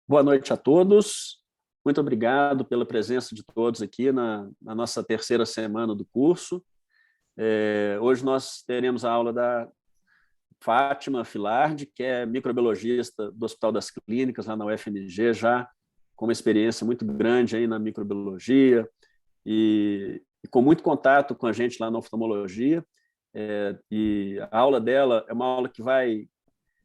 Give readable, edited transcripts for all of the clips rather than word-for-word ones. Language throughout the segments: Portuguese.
Boa noite a todos. Muito obrigado pela presença de todos aqui na nossa terceira semana do curso. Hoje nós teremos a aula da Fátima Filardi, que é microbiologista do Hospital das Clínicas, lá na UFMG, já com uma experiência muito grande aí na microbiologia e com muito contato com a gente lá na oftalmologia. E a aula dela é uma aula que vai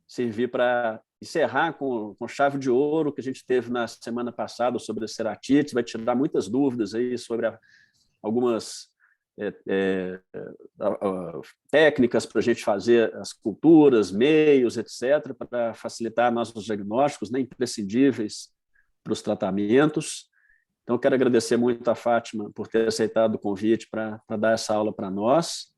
servir para encerrar com chave de ouro que a gente teve na semana passada sobre a ceratite, vai tirar muitas dúvidas aí sobre algumas técnicas para a gente fazer as culturas, meios, etc., para facilitar nossos diagnósticos, né, imprescindíveis para os tratamentos. Então, eu quero agradecer muito a Fátima por ter aceitado o convite para dar essa aula para nós.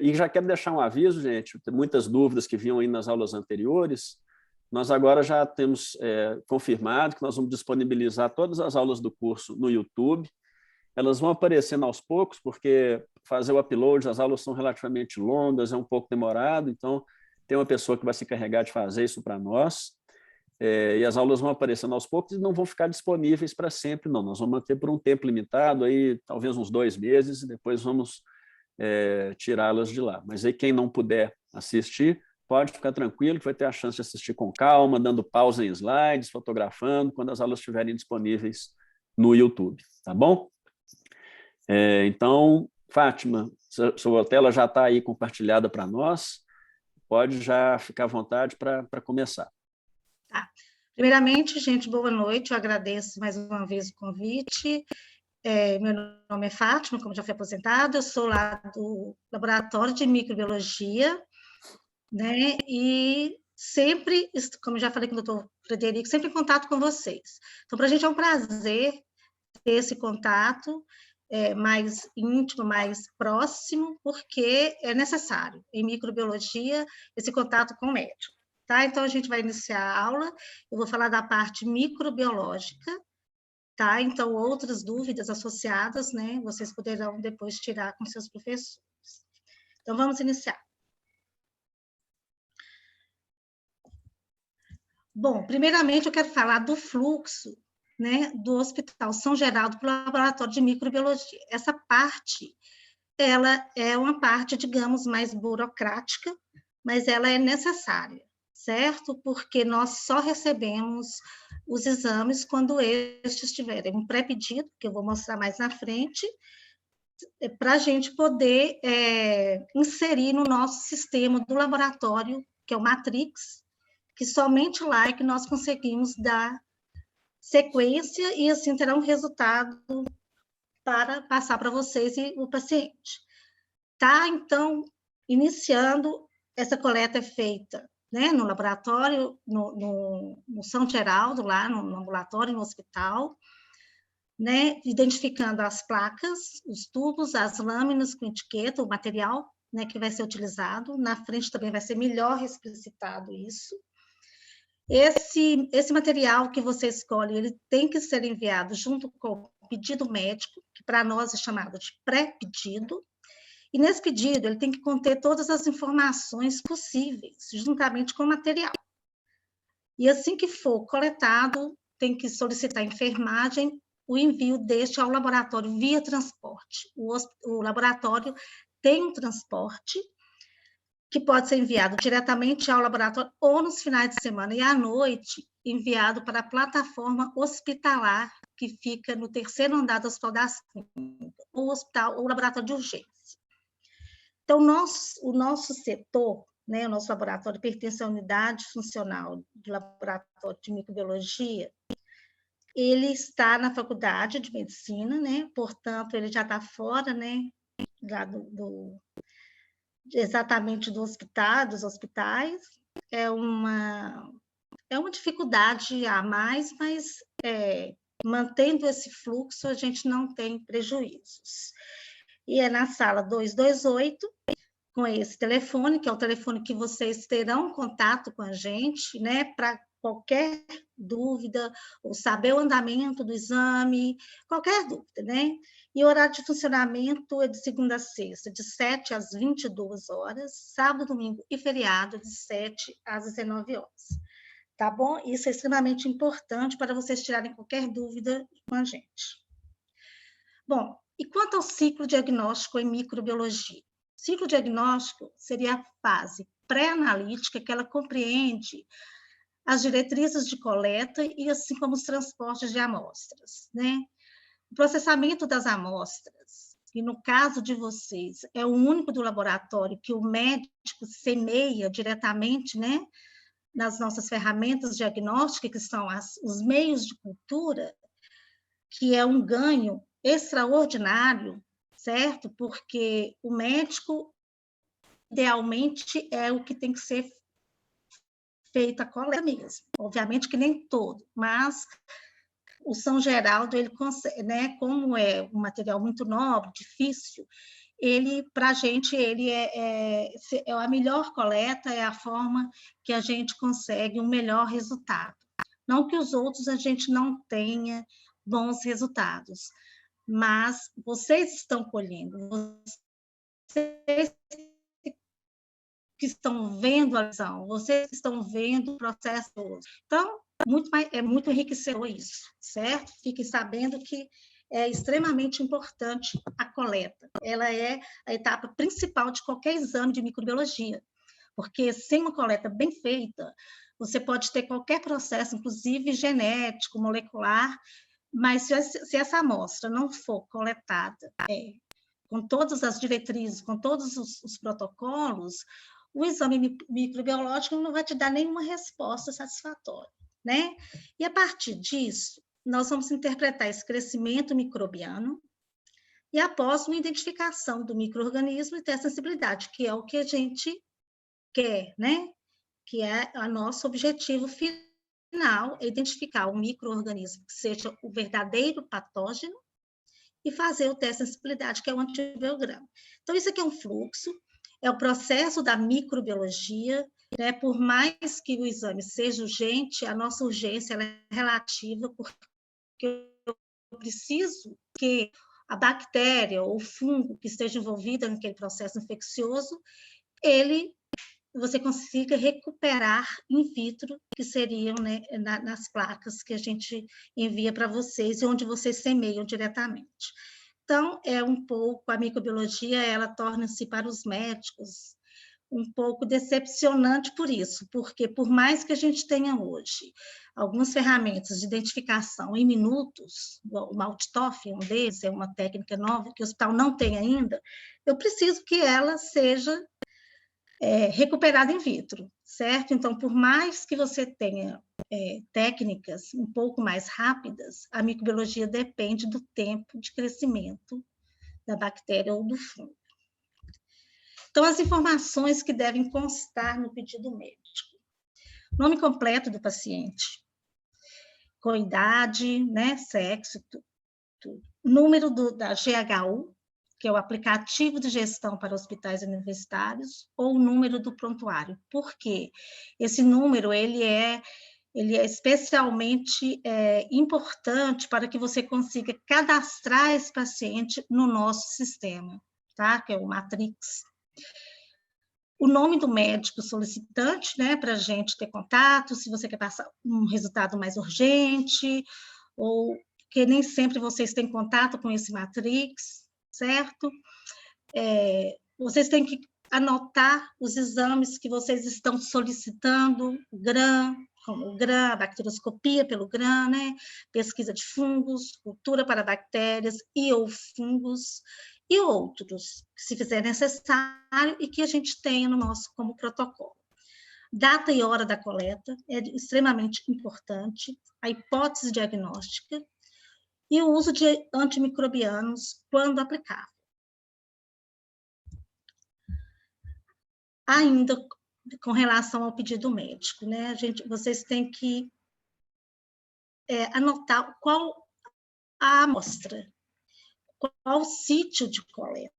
E já quero deixar um aviso, gente, tem muitas dúvidas que vinham aí nas aulas anteriores. Nós agora já temos confirmado que nós vamos disponibilizar todas as aulas do curso no YouTube. Elas vão aparecendo aos poucos, porque fazer o upload, as aulas são relativamente longas, é um pouco demorado, então tem uma pessoa que vai se encarregar de fazer isso para nós. E as aulas vão aparecendo aos poucos e não vão ficar disponíveis para sempre, não. Nós vamos manter por um tempo limitado, aí, talvez uns 2 meses, e depois vamos tirá-las de lá. Mas aí quem não puder assistir, pode ficar tranquilo que vai ter a chance de assistir com calma, dando pausa em slides, fotografando, quando as aulas estiverem disponíveis no YouTube, tá bom? Então, Fátima, sua tela já está aí compartilhada para nós, pode já ficar à vontade para começar. Tá. Primeiramente, gente, boa noite, eu agradeço mais uma vez o convite. Meu nome é Fátima, como já foi apresentado, eu sou lá do Laboratório de Microbiologia, né, e sempre, como já falei com o doutor Frederico, sempre em contato com vocês. Então, para a gente é um prazer ter esse contato mais íntimo, mais próximo, porque é necessário, em microbiologia, esse contato com o médico. Tá? Então, a gente vai iniciar a aula, eu vou falar da parte microbiológica, tá? Então, outras dúvidas associadas, né, vocês poderão depois tirar com seus professores. Então, vamos iniciar. Bom, primeiramente, eu quero falar do fluxo, né, do Hospital São Geraldo para o Laboratório de Microbiologia. Essa parte, ela é uma parte, digamos, mais burocrática, mas ela é necessária, certo? Porque nós só recebemos os exames quando estes tiverem um pré-pedido, que eu vou mostrar mais na frente, para a gente poder inserir no nosso sistema do laboratório, que é o Matrix, que somente lá é que nós conseguimos dar sequência e assim terá um resultado para passar para vocês e o paciente. Tá? Então, iniciando, essa coleta é feita, né, no laboratório, no São Geraldo, lá no ambulatório, no hospital, né, identificando as placas, os tubos, as lâminas com etiqueta, o material, né, que vai ser utilizado. Na frente também vai ser melhor explicitado isso. Esse material que você escolhe, ele tem que ser enviado junto com o pedido médico, que para nós é chamado de pré-pedido, e nesse pedido ele tem que conter todas as informações possíveis, juntamente com o material. E assim que for coletado, tem que solicitar a enfermagem o envio deste ao laboratório via transporte. O laboratório tem um transporte que pode ser enviado diretamente ao laboratório ou nos finais de semana e à noite enviado para a plataforma hospitalar que fica no 3º andar do Hospital das Clínicas, o laboratório de urgência. Então, o nosso setor, né, o nosso laboratório pertence à unidade funcional do Laboratório de Microbiologia, ele está na Faculdade de Medicina, né, portanto, ele já está fora, né, lá exatamente do hospital, dos hospitais, é uma dificuldade a mais, mas mantendo esse fluxo, a gente não tem prejuízos. E é na sala 228, com esse telefone, que é o telefone que vocês terão contato com a gente, né, para qualquer dúvida, ou saber o andamento do exame, qualquer dúvida, né? E o horário de funcionamento é de segunda a sexta, de 7 às 22 horas, sábado, domingo e feriado, de 7 às 19 horas. tá bom? Isso é extremamente importante para vocês tirarem qualquer dúvida com a gente. Bom, e quanto ao ciclo diagnóstico em microbiologia? O ciclo diagnóstico seria a fase pré-analítica, que ela compreende as diretrizes de coleta e assim como os transportes de amostras, né? O processamento das amostras, e no caso de vocês, é o único do laboratório que o médico semeia diretamente, né, nas nossas ferramentas diagnósticas, que são os meios de cultura, que é um ganho extraordinário, certo? Porque o médico, idealmente, é o que tem que ser feita a coleta mesmo. Obviamente que nem todo, mas o São Geraldo, ele consegue, né, como é um material muito nobre, difícil, ele, para a gente, ele é a melhor coleta, é a forma que a gente consegue um melhor resultado. Não que os outros a gente não tenha bons resultados, mas vocês estão colhendo, vocês que estão vendo a lição, vocês que estão vendo o processo. Então, é muito enriquecedor isso, certo? Fiquem sabendo que é extremamente importante a coleta. Ela é a etapa principal de qualquer exame de microbiologia, porque sem uma coleta bem feita, você pode ter qualquer processo, inclusive genético, molecular, mas se essa amostra não for coletada com todas as diretrizes, com todos os protocolos, o exame microbiológico não vai te dar nenhuma resposta satisfatória, né? E a partir disso, nós vamos interpretar esse crescimento microbiano e após uma identificação do micro-organismo e ter a sensibilidade, que é o que a gente quer, né? Que é o nosso objetivo final, é identificar o micro-organismo que seja o verdadeiro patógeno e fazer o teste de sensibilidade, que é o antibiograma. Então, isso aqui é um fluxo, é o processo da microbiologia, né? Por mais que o exame seja urgente, a nossa urgência ela é relativa, porque eu preciso que a bactéria ou o fungo que esteja envolvido naquele processo infeccioso, você consiga recuperar in vitro, que seriam, né, nas placas que a gente envia para vocês e onde vocês semeiam diretamente. Então, é um pouco, a microbiologia, ela torna-se para os médicos um pouco decepcionante por isso, porque por mais que a gente tenha hoje algumas ferramentas de identificação em minutos, o MALDI-TOF é um deles, é uma técnica nova que o hospital não tem ainda, eu preciso que ela seja recuperada in vitro, certo? Então, por mais que você tenha técnicas um pouco mais rápidas, a microbiologia depende do tempo de crescimento da bactéria ou do fungo. Então, as informações que devem constar no pedido médico. Nome completo do paciente, com idade, né, sexo, tudo. Número da GHU, que é o aplicativo de gestão para hospitais universitários, ou o número do prontuário. Por quê? Esse número, ele é especialmente importante para que você consiga cadastrar esse paciente no nosso sistema, tá? Que é o Matrix. O nome do médico solicitante, né, para a gente ter contato, se você quer passar um resultado mais urgente, ou que nem sempre vocês têm contato com esse Matrix, certo? Vocês têm que anotar os exames que vocês estão solicitando, o GRAM, como o GRAM, a bacterioscopia pelo GRAM, né? Pesquisa de fungos, cultura para bactérias e ou fungos, e outros, se fizer necessário e que a gente tenha no nosso como protocolo. Data e hora da coleta é extremamente importante, a hipótese diagnóstica e o uso de antimicrobianos quando aplicável. Ainda com relação ao pedido médico, né? Vocês têm que anotar qual a amostra, qual o sítio de coleta,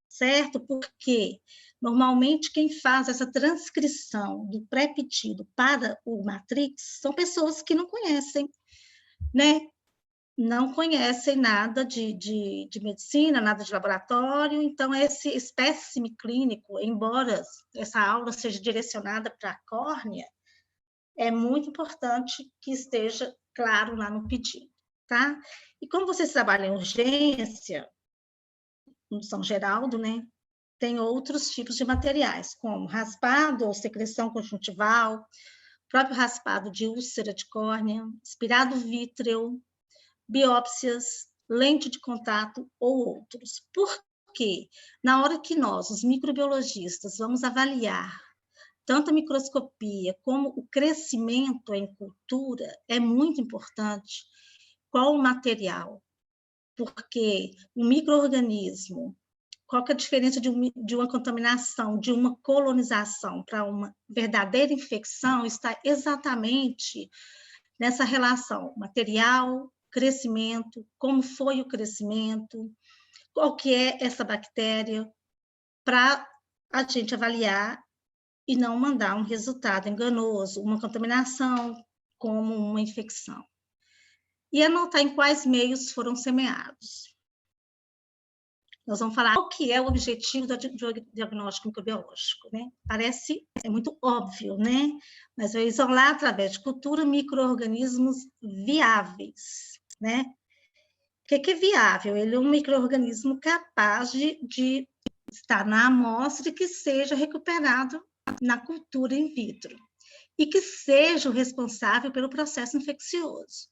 certo? Porque normalmente quem faz essa transcrição do pré-pedido para o Matrix são pessoas que não conhecem, né? Não conhecem nada de medicina, nada de laboratório, então esse espécime clínico, embora essa aula seja direcionada para a córnea, é muito importante que esteja claro lá no pedido, tá? E como vocês trabalham em urgência, no São Geraldo, né, tem outros tipos de materiais, como raspado ou secreção conjuntival, próprio raspado de úlcera de córnea, aspirado vítreo, biópsias, lente de contato ou outros. Por quê? Na hora que nós, os microbiologistas, vamos avaliar tanto a microscopia como o crescimento em cultura, é muito importante qual o material, porque o micro-organismo, qual que é a diferença de uma contaminação, de uma colonização para uma verdadeira infecção, está exatamente nessa relação material, crescimento, como foi o crescimento, qual que é essa bactéria, para a gente avaliar e não mandar um resultado enganoso, uma contaminação como uma infecção. E anotar em quais meios foram semeados. Nós vamos falar qual que é o objetivo do diagnóstico microbiológico, né? Parece, é muito óbvio, né? Mas é isolar através de cultura micro-organismos viáveis, né? O que é viável? Ele é um micro-organismo capaz de estar na amostra e que seja recuperado na cultura in vitro e que seja o responsável pelo processo infeccioso.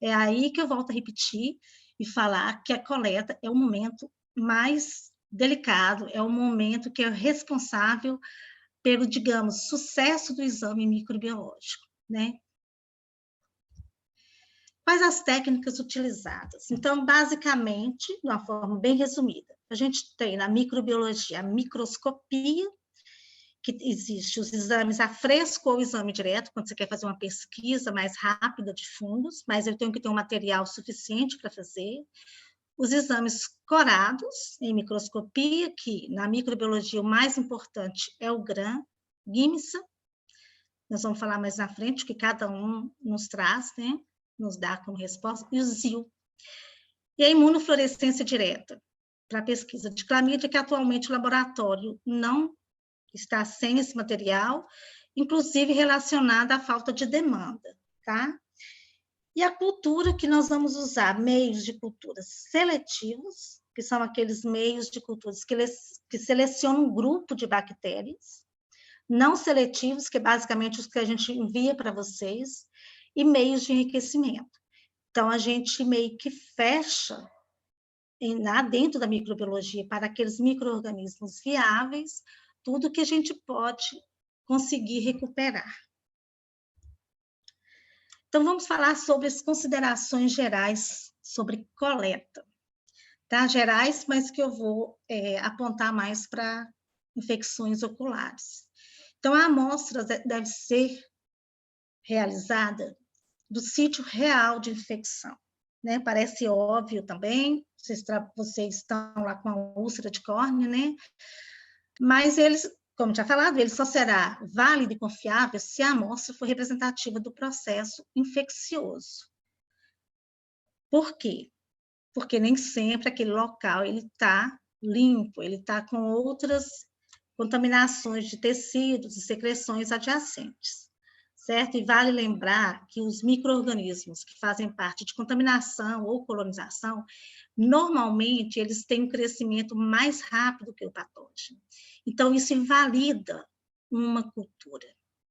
É aí que eu volto a repetir e falar que a coleta é o momento mais delicado, é o momento que é responsável pelo, digamos, sucesso do exame microbiológico, né? Quais as técnicas utilizadas? Então, basicamente, de uma forma bem resumida, a gente tem na microbiologia a microscopia, que existe os exames a fresco ou exame direto, quando você quer fazer uma pesquisa mais rápida de fungos, mas eu tenho que ter um material suficiente para fazer. Os exames corados em microscopia, que na microbiologia o mais importante é o GRAM, GIMSA, nós vamos falar mais na frente, que cada um nos traz, né? Nos dá como resposta, e o ZIL. E a imunofluorescência direta, para pesquisa de clamídia, que atualmente o laboratório não está sem esse material, inclusive relacionada à falta de demanda, tá? E a cultura que nós vamos usar, meios de culturas seletivos, que são aqueles meios de culturas que selecionam um grupo de bactérias, não seletivos, que é basicamente os que a gente envia para vocês, e meios de enriquecimento. Então, a gente meio que fecha dentro da microbiologia para aqueles micro-organismos viáveis, tudo que a gente pode conseguir recuperar. Então, vamos falar sobre as considerações gerais sobre coleta. Tá? Gerais, mas que eu vou apontar mais para infecções oculares. Então, a amostra deve ser realizada do sítio real de infecção, né? Parece óbvio também, vocês estão lá com a úlcera de córnea, né? Mas eles, como já falado, ele só será válido e confiável se a amostra for representativa do processo infeccioso. Por quê? Porque nem sempre aquele local ele está limpo, ele está com outras contaminações de tecidos e secreções adjacentes, certo? E vale lembrar que os micro-organismos que fazem parte de contaminação ou colonização, normalmente eles têm um crescimento mais rápido que o patógeno. Então, isso invalida uma cultura,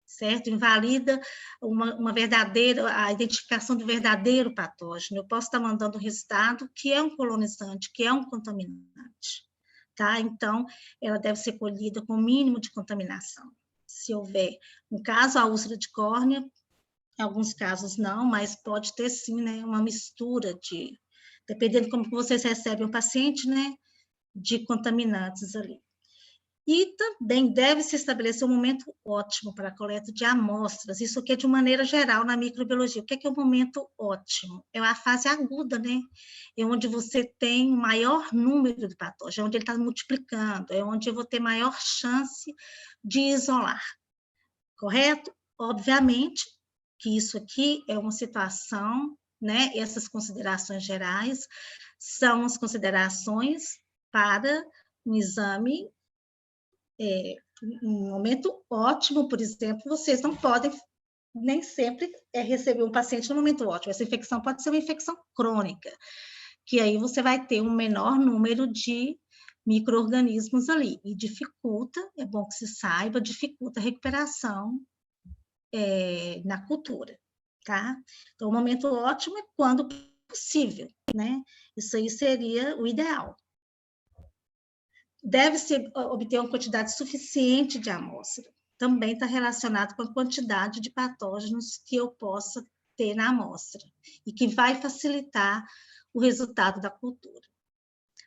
certo? Invalida uma verdadeira, a identificação do verdadeiro patógeno. Eu posso estar mandando um resultado que é um colonizante, que é um contaminante, tá? Então, ela deve ser colhida com o mínimo de contaminação. Se houver, no caso, a úlcera de córnea, em alguns casos não, mas pode ter sim, né, uma mistura de, dependendo de como vocês recebem o paciente, né, de contaminantes ali. E também deve-se estabelecer um momento ótimo para a coleta de amostras, isso aqui é de maneira geral na microbiologia. O que é um momento ótimo? É a fase aguda, né? É onde você tem o maior número de patógenos, é onde ele está multiplicando, é onde eu vou ter maior chance de isolar, correto? Obviamente que isso aqui é uma situação, né? Essas considerações gerais são as considerações para um exame um momento ótimo, por exemplo, vocês não podem nem sempre receber um paciente no momento ótimo. Essa infecção pode ser uma infecção crônica, que aí você vai ter um menor número de micro-organismos ali, e dificulta, é bom que se saiba, dificulta a recuperação na cultura, tá? Então, o momento ótimo é quando possível, né? Isso aí seria o ideal. Deve-se obter uma quantidade suficiente de amostra. Também está relacionado com a quantidade de patógenos que eu possa ter na amostra, e que vai facilitar o resultado da cultura.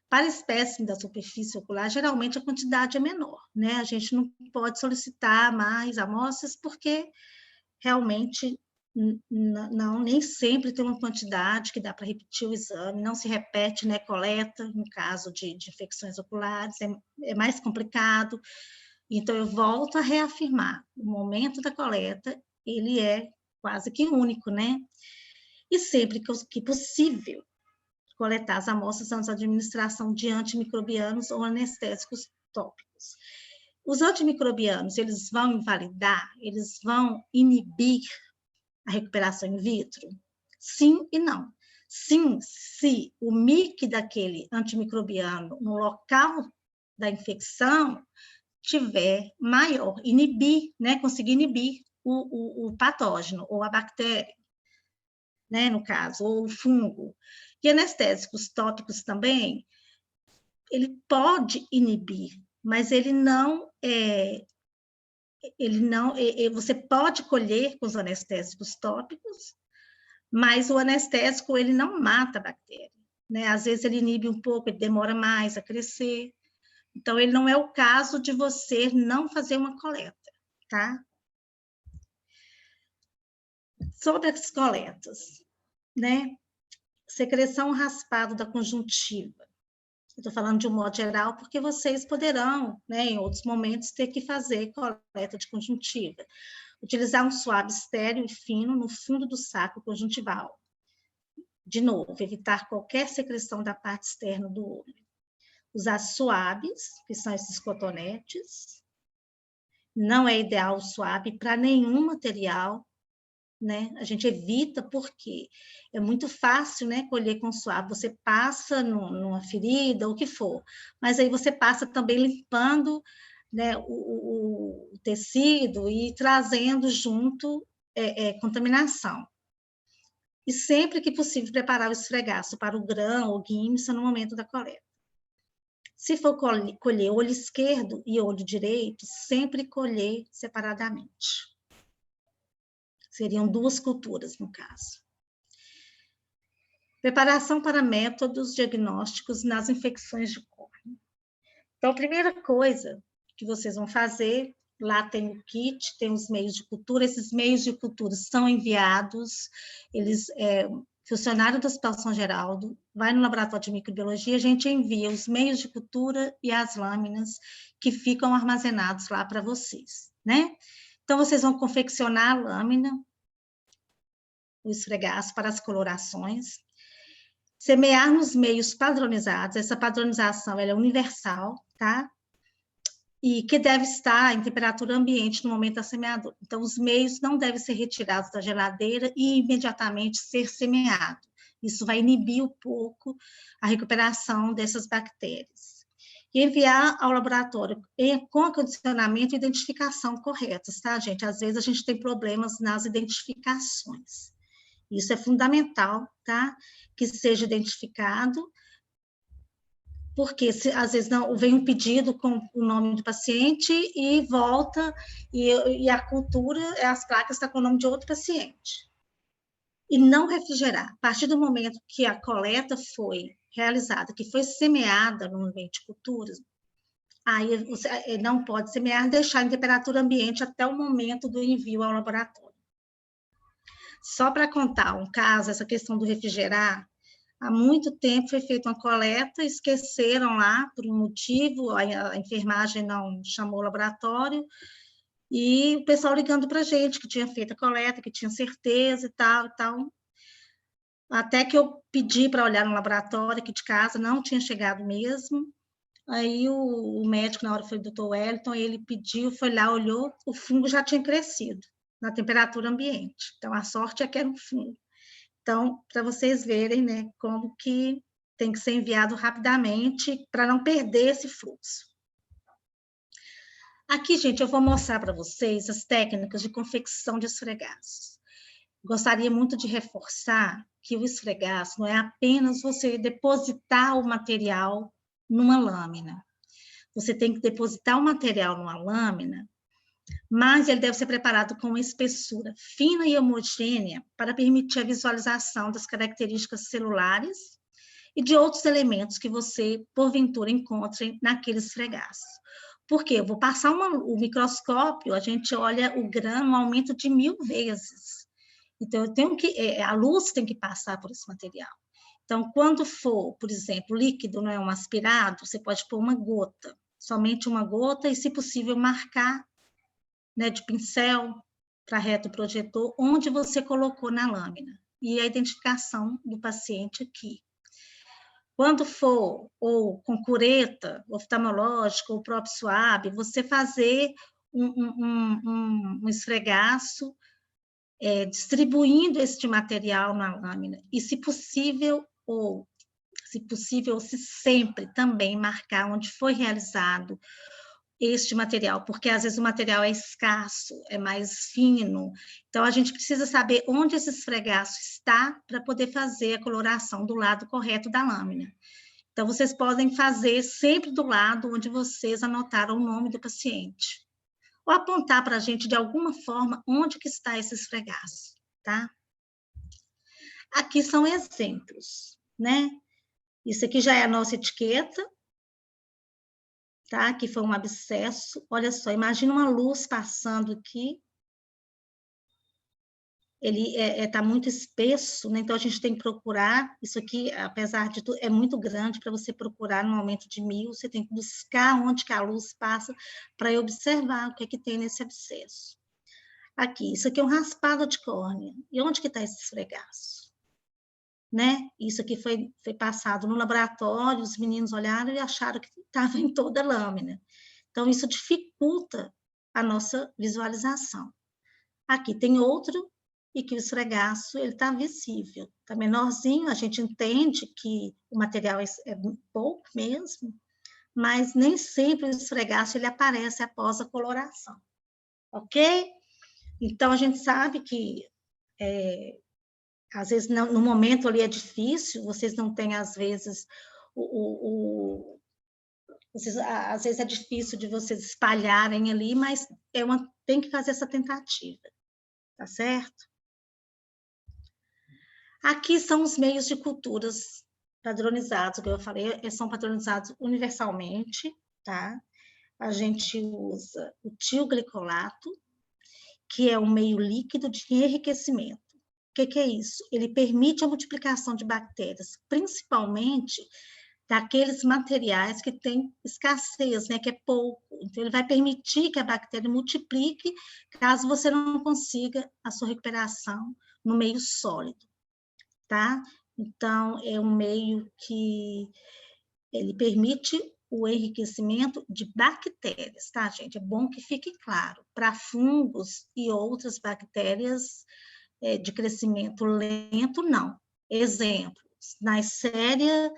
Para espécime da superfície ocular, geralmente a quantidade é menor, né? A gente não pode solicitar mais amostras, porque realmente nem sempre tem uma quantidade que dá para repetir o exame, não se repete, né, coleta, no caso de infecções oculares, é mais complicado. Então, eu volto a reafirmar, o momento da coleta, ele é quase que único, né? E sempre que possível, coletar as amostras antes da administração de antimicrobianos ou anestésicos tópicos. Os antimicrobianos, eles vão invalidar, eles vão inibir a recuperação in vitro? Sim e não. Sim, se o MIC daquele antimicrobiano no local da infecção tiver maior, inibir, né, conseguir inibir o patógeno ou a bactéria, né, no caso, ou o fungo. E anestésicos tópicos também, ele pode inibir, mas ele não você pode colher com os anestésicos tópicos, mas o anestésico ele não mata a bactéria, né? Às vezes ele inibe um pouco, ele demora mais a crescer. Então, ele não é o caso de você não fazer uma coleta, tá? Sobre as coletas, né? Secreção raspado da conjuntiva. Estou falando de um modo geral, porque vocês poderão, né, em outros momentos, ter que fazer coleta de conjuntiva. Utilizar um suave estéril e fino no fundo do saco conjuntival. De novo, evitar qualquer secreção da parte externa do olho. Usar suaves, que são esses cotonetes. Não é ideal o suave para nenhum material, né? A gente evita porque é muito fácil, né, colher com suave. Você passa numa ferida, ou o que for, mas aí você passa também limpando, né, o tecido e trazendo junto contaminação. E sempre que possível preparar o esfregaço para o grão ou guimsa no momento da coleta. Se for colher olho esquerdo e olho direito, sempre colher separadamente. Seriam duas culturas, no caso. Preparação para métodos diagnósticos nas infecções de córnea. Então, a primeira coisa que vocês vão fazer, lá tem o kit, tem os meios de cultura, esses meios de cultura são enviados, funcionário do Hospital São Geraldo vai no laboratório de microbiologia, a gente envia os meios de cultura e as lâminas que ficam armazenados lá para vocês, né? Então, vocês vão confeccionar a lâmina, o esfregaço para as colorações, semear nos meios padronizados, essa padronização ela é universal, tá? E que deve estar em temperatura ambiente no momento da semeadura. Então, os meios não devem ser retirados da geladeira e imediatamente ser semeado. Isso vai inibir um pouco a recuperação dessas bactérias. E enviar ao laboratório com acondicionamento e identificação corretas, tá, gente? Às vezes a gente tem problemas nas identificações. Isso é fundamental, tá? Que seja identificado, porque às vezes não vem um pedido com o nome do paciente e volta, e a cultura, as placas estão com o nome de outro paciente. E não refrigerar. A partir do momento que a coleta foi realizada, que foi semeada no ambiente de culturas, aí você não pode semear, deixar em temperatura ambiente até o momento do envio ao laboratório. Só para contar um caso, essa questão do refrigerar, há muito tempo foi feita uma coleta, esqueceram lá por um motivo, a enfermagem não chamou o laboratório, e o pessoal ligando para a gente que tinha feito a coleta, que tinha certeza e tal, e tal. Até que eu pedi para olhar no laboratório aqui de casa, não tinha chegado mesmo. Aí o médico, na hora foi o doutor Wellington, ele pediu, foi lá, olhou, o fungo já tinha crescido, na temperatura ambiente. Então, a sorte é que era um fungo. Então, para vocês verem, né, como que tem que ser enviado rapidamente para não perder esse fluxo. Aqui, gente, eu vou mostrar para vocês as técnicas de confecção de esfregaços. Gostaria muito de reforçar que o esfregaço não é apenas você depositar o material numa lâmina. Você tem que depositar o material numa lâmina, mas ele deve ser preparado com uma espessura fina e homogênea para permitir a visualização das características celulares e de outros elementos que você, porventura, encontre naquele esfregaço. Por quê? Eu vou passar o microscópio, a gente olha o grão no aumento de 1000 vezes. Então, eu tenho que, a luz tem que passar por esse material. Então, quando for, por exemplo, líquido, não é um aspirado, você pode pôr uma gota, somente uma gota, e, se possível, marcar, né, de pincel para retroprojetor, onde você colocou na lâmina, e a identificação do paciente aqui. Quando for, ou com cureta oftalmológica, ou próprio suave, você fazer um esfregaço, distribuindo este material na lâmina, e, se possível, se sempre também marcar onde foi realizado este material, porque às vezes o material é escasso, é mais fino, então a gente precisa saber onde esse esfregaço está para poder fazer a coloração do lado correto da lâmina. Então, vocês podem fazer sempre do lado onde vocês anotaram o nome do paciente, ou apontar para a gente de alguma forma onde que está esse esfregaço, tá? Aqui são exemplos, né? Isso aqui já é a nossa etiqueta, tá? Aqui foi um abscesso. Olha só, imagina uma luz passando aqui. Ele está muito espesso, né? Então a gente tem que procurar. Isso aqui, apesar de tudo, é muito grande para você procurar no aumento de 1000. Você tem que buscar onde que a luz passa para observar o que é que tem nesse abscesso. Aqui, isso aqui é um raspado de córnea. E onde que está esse esfregaço? Né? Isso aqui foi passado no laboratório, os meninos olharam e acharam que estava em toda a lâmina. Então, isso dificulta a nossa visualização. Aqui tem outro, e que o esfregaço está visível. Está menorzinho, a gente entende que o material é pouco mesmo, mas nem sempre o esfregaço ele aparece após a coloração. Ok? Então, a gente sabe que às vezes, no momento ali é difícil, vocês não têm, às vezes, às vezes é difícil de vocês espalharem ali, mas tem que fazer essa tentativa, tá certo? Aqui são os meios de culturas padronizados, que eu falei, são padronizados universalmente, tá? A gente usa o tioglicolato, que é um meio líquido de enriquecimento. O que é isso? Ele permite a multiplicação de bactérias, principalmente daqueles materiais que têm escassez, né, que é pouco. Então, ele vai permitir que a bactéria multiplique, caso você não consiga a sua recuperação no meio sólido, tá? Então, é um meio que ele permite o enriquecimento de bactérias, tá, gente? É bom que fique claro, para fungos e outras bactérias de crescimento lento, não. Exemplos, Neisseria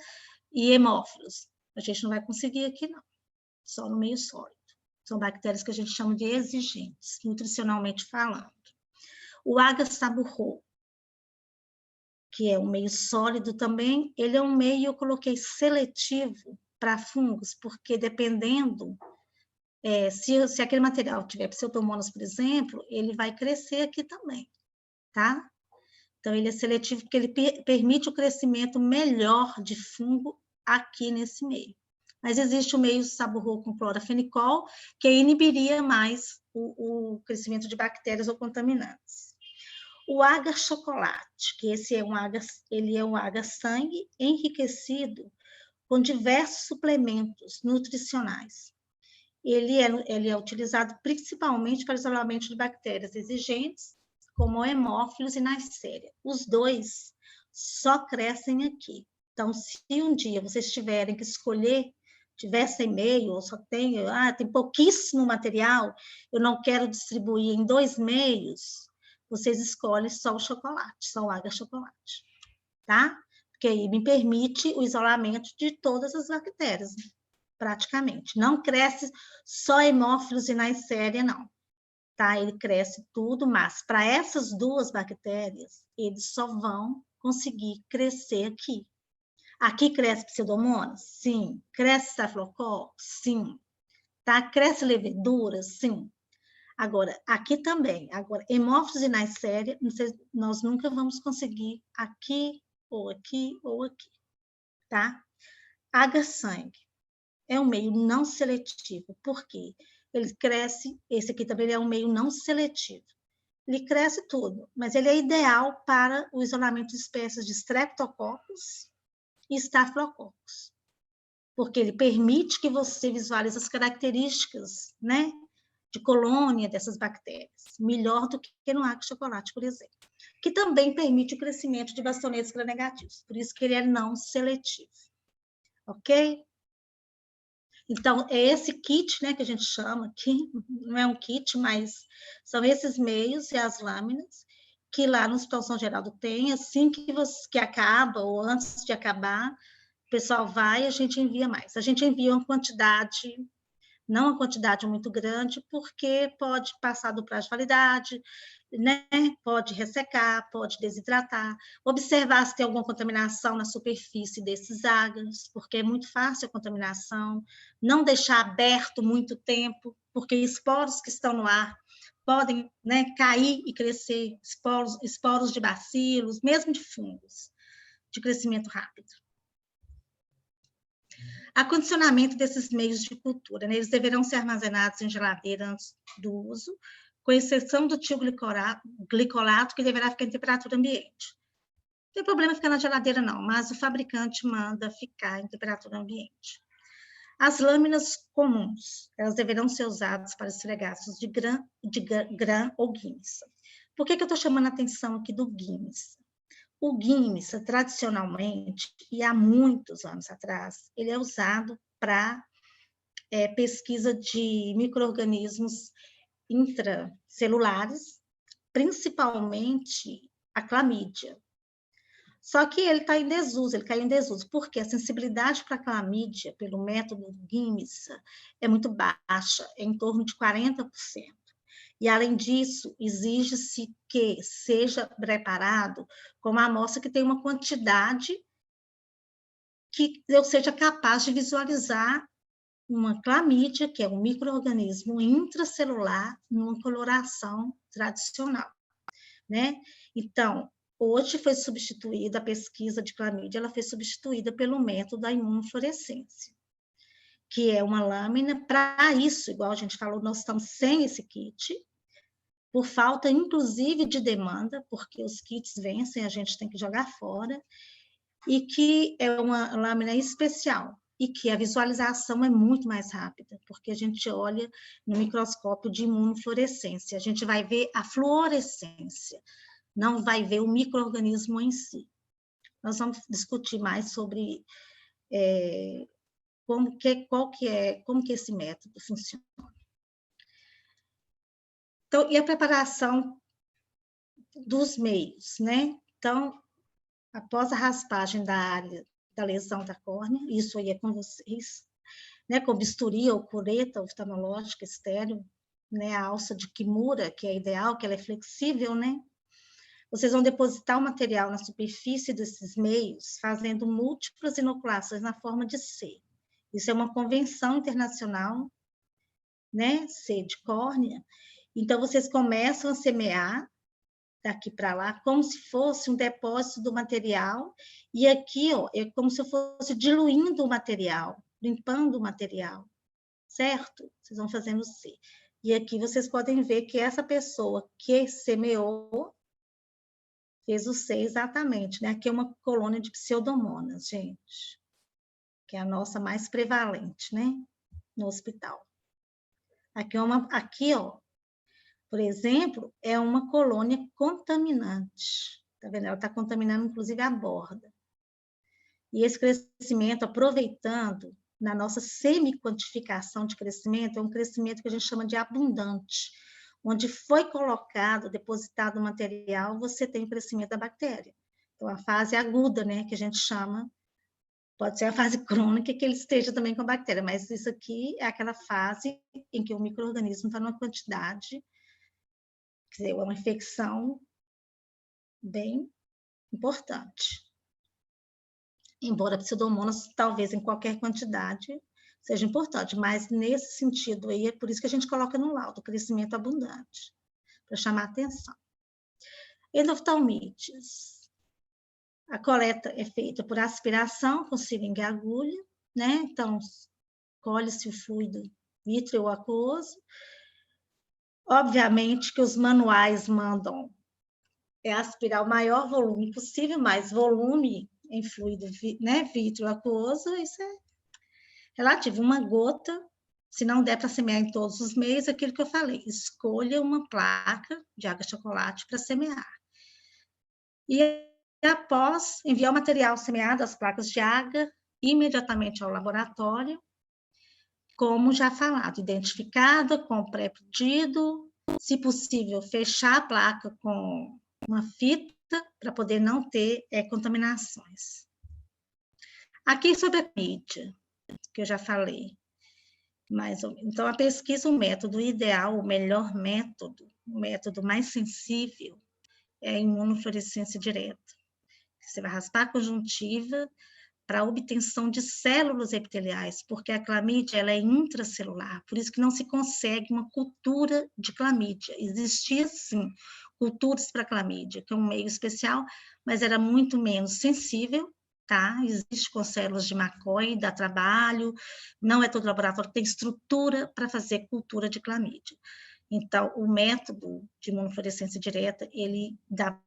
e hemófilos. A gente não vai conseguir aqui, não. Só no meio sólido. São bactérias que a gente chama de exigentes, nutricionalmente falando. O Agas taburoa, que é um meio sólido também, ele é um meio, eu coloquei seletivo para fungos, porque dependendo, se aquele material tiver pseudomonas, por exemplo, ele vai crescer aqui também, tá? Então, ele é seletivo porque ele permite o crescimento melhor de fungo aqui nesse meio. Mas existe o meio saburro com clorafenicol, que inibiria mais o crescimento de bactérias ou contaminantes. O agar-chocolate, que ele é um agar-sangue enriquecido com diversos suplementos nutricionais. Ele é utilizado principalmente para isolamento de bactérias exigentes, como hemófilos e Neisseria. Os dois só crescem aqui. Então, se um dia vocês tiverem que escolher tiver sem meio, ou só tem, tem pouquíssimo material, eu não quero distribuir em 2 meios, vocês escolhem só o chocolate, só o Aga Chocolate, tá? Porque aí me permite o isolamento de todas as bactérias, praticamente. Não cresce só hemófilos e Neisseria, não. Tá? Ele cresce tudo, mas para essas 2 bactérias, eles só vão conseguir crescer aqui. Aqui cresce Pseudomonas? Sim. Cresce Staphylococcus? Sim. Tá? Cresce levedura? Sim. Agora, aqui também. Agora, hemófilos e Neisseria, nós nunca vamos conseguir aqui, ou aqui, ou aqui. Tá? Aga-sangue é um meio não seletivo. Por quê? Ele cresce, esse aqui também é um meio não seletivo. Ele cresce tudo, mas ele é ideal para o isolamento de espécies de Streptococcus e Staphylococcus, porque ele permite que você visualize as características, né, de colônia dessas bactérias, melhor do que no Aga Chocolate, por exemplo, que também permite o crescimento de bastonetes gram-negativos, por isso que ele é não seletivo, ok? Então, é esse kit, né, que a gente chama aqui, não é um kit, mas são esses meios e as lâminas que lá no Hospital São Geraldo tem, assim que acaba, ou antes de acabar, o pessoal vai e a gente envia mais. A gente envia uma quantidade, não uma quantidade muito grande, porque pode passar do prazo de validade, né? Pode ressecar, pode desidratar, observar se tem alguma contaminação na superfície desses agas, porque é muito fácil a contaminação, não deixar aberto muito tempo, porque esporos que estão no ar podem, né, cair e crescer, esporos de bacilos, mesmo de fungos, de crescimento rápido. Acondicionamento desses meios de cultura, né? Eles deverão ser armazenados em geladeira antes do uso, com exceção do tio glicolato, que deverá ficar em temperatura ambiente. Não tem problema ficar na geladeira, não, mas o fabricante manda ficar em temperatura ambiente. As lâminas comuns, elas deverão ser usadas para esfregaços de gram ou guimsa. Por que eu estou chamando a atenção aqui do guimsa? O guimsa, tradicionalmente, e há muitos anos atrás, ele é usado para pesquisa de micro-organismos intracelulares, principalmente a clamídia. Só que ele está em desuso, ele caiu em desuso, porque a sensibilidade para a clamídia, pelo método Guimsa, é muito baixa, é em torno de 40%. E, além disso, exige-se que seja preparado com uma amostra que tenha uma quantidade que eu seja capaz de visualizar uma clamídia, que é um micro-organismo intracelular, numa coloração tradicional, né? Então, hoje foi substituída a pesquisa de clamídia, ela foi substituída pelo método da imunofluorescência, que é uma lâmina. Para isso, igual a gente falou, nós estamos sem esse kit, por falta, inclusive, de demanda, porque os kits vencem, a gente tem que jogar fora, e que é uma lâmina especial, e que a visualização é muito mais rápida, porque a gente olha no microscópio de imunofluorescência, a gente vai ver a fluorescência, não vai ver o micro-organismo em si. Nós vamos discutir mais sobre como que esse método funciona. Então, e a preparação dos meios, né? Então, após a raspagem da área da lesão da córnea, isso aí é com vocês, né? Com bisturi ou cureta oftalmológica estéreo, né? A alça de Kimura, que é ideal, que ela é flexível, né? Vocês vão depositar o material na superfície desses meios, fazendo múltiplas inoculações na forma de C. Isso é uma convenção internacional, né? C de córnea. Então, vocês começam a semear daqui para lá, como se fosse um depósito do material, e aqui, ó, é como se eu fosse diluindo o material, limpando o material, certo? Vocês vão fazendo C. E aqui vocês podem ver que essa pessoa que semeou fez o C exatamente, né? Aqui é uma colônia de pseudomonas, gente, que é a nossa mais prevalente, né? No hospital. Aqui, ó, por exemplo, é uma colônia contaminante. Tá vendo? Ela está contaminando, inclusive, a borda. E esse crescimento, aproveitando, na nossa semi-quantificação de crescimento, é um crescimento que a gente chama de abundante, onde foi colocado, depositado o material, você tem o crescimento da bactéria. Então, a fase aguda, né, que a gente chama, pode ser a fase crônica, que ele esteja também com a bactéria, mas isso aqui é aquela fase em que o micro-organismo está numa quantidade, quer dizer, é uma infecção bem importante. Embora a pseudomonas, talvez em qualquer quantidade, seja importante, mas nesse sentido aí, é por isso que a gente coloca no laudo, crescimento abundante, para chamar a atenção. Endoftalmites. A coleta é feita por aspiração com seringa e agulha, né? Então, colhe-se o fluido vítreo aquoso. Obviamente que os manuais mandam aspirar o maior volume possível, mas volume em fluido, né, vítreo aquoso, isso é relativo. Uma gota, se não der para semear em todos os meios, aquilo que eu falei, escolha uma placa de água de chocolate para semear. E após enviar o material semeado, as placas de água, imediatamente ao laboratório, como já falado, identificada com pré-pedido, se possível, fechar a placa com uma fita para poder não ter contaminações. Aqui sobre a mídia, que eu já falei. Então, a pesquisa, o método ideal, o melhor método, o método mais sensível, é a imunofluorescência direta. Você vai raspar a conjuntiva para a obtenção de células epiteliais, porque a clamídia ela é intracelular, por isso que não se consegue uma cultura de clamídia. Existia, sim, culturas para clamídia, que é um meio especial, mas era muito menos sensível, tá? Existe com células de McCoy, dá trabalho, não é todo laboratório que tem estrutura para fazer cultura de clamídia. Então, o método de imunofluorescência direta, ele dá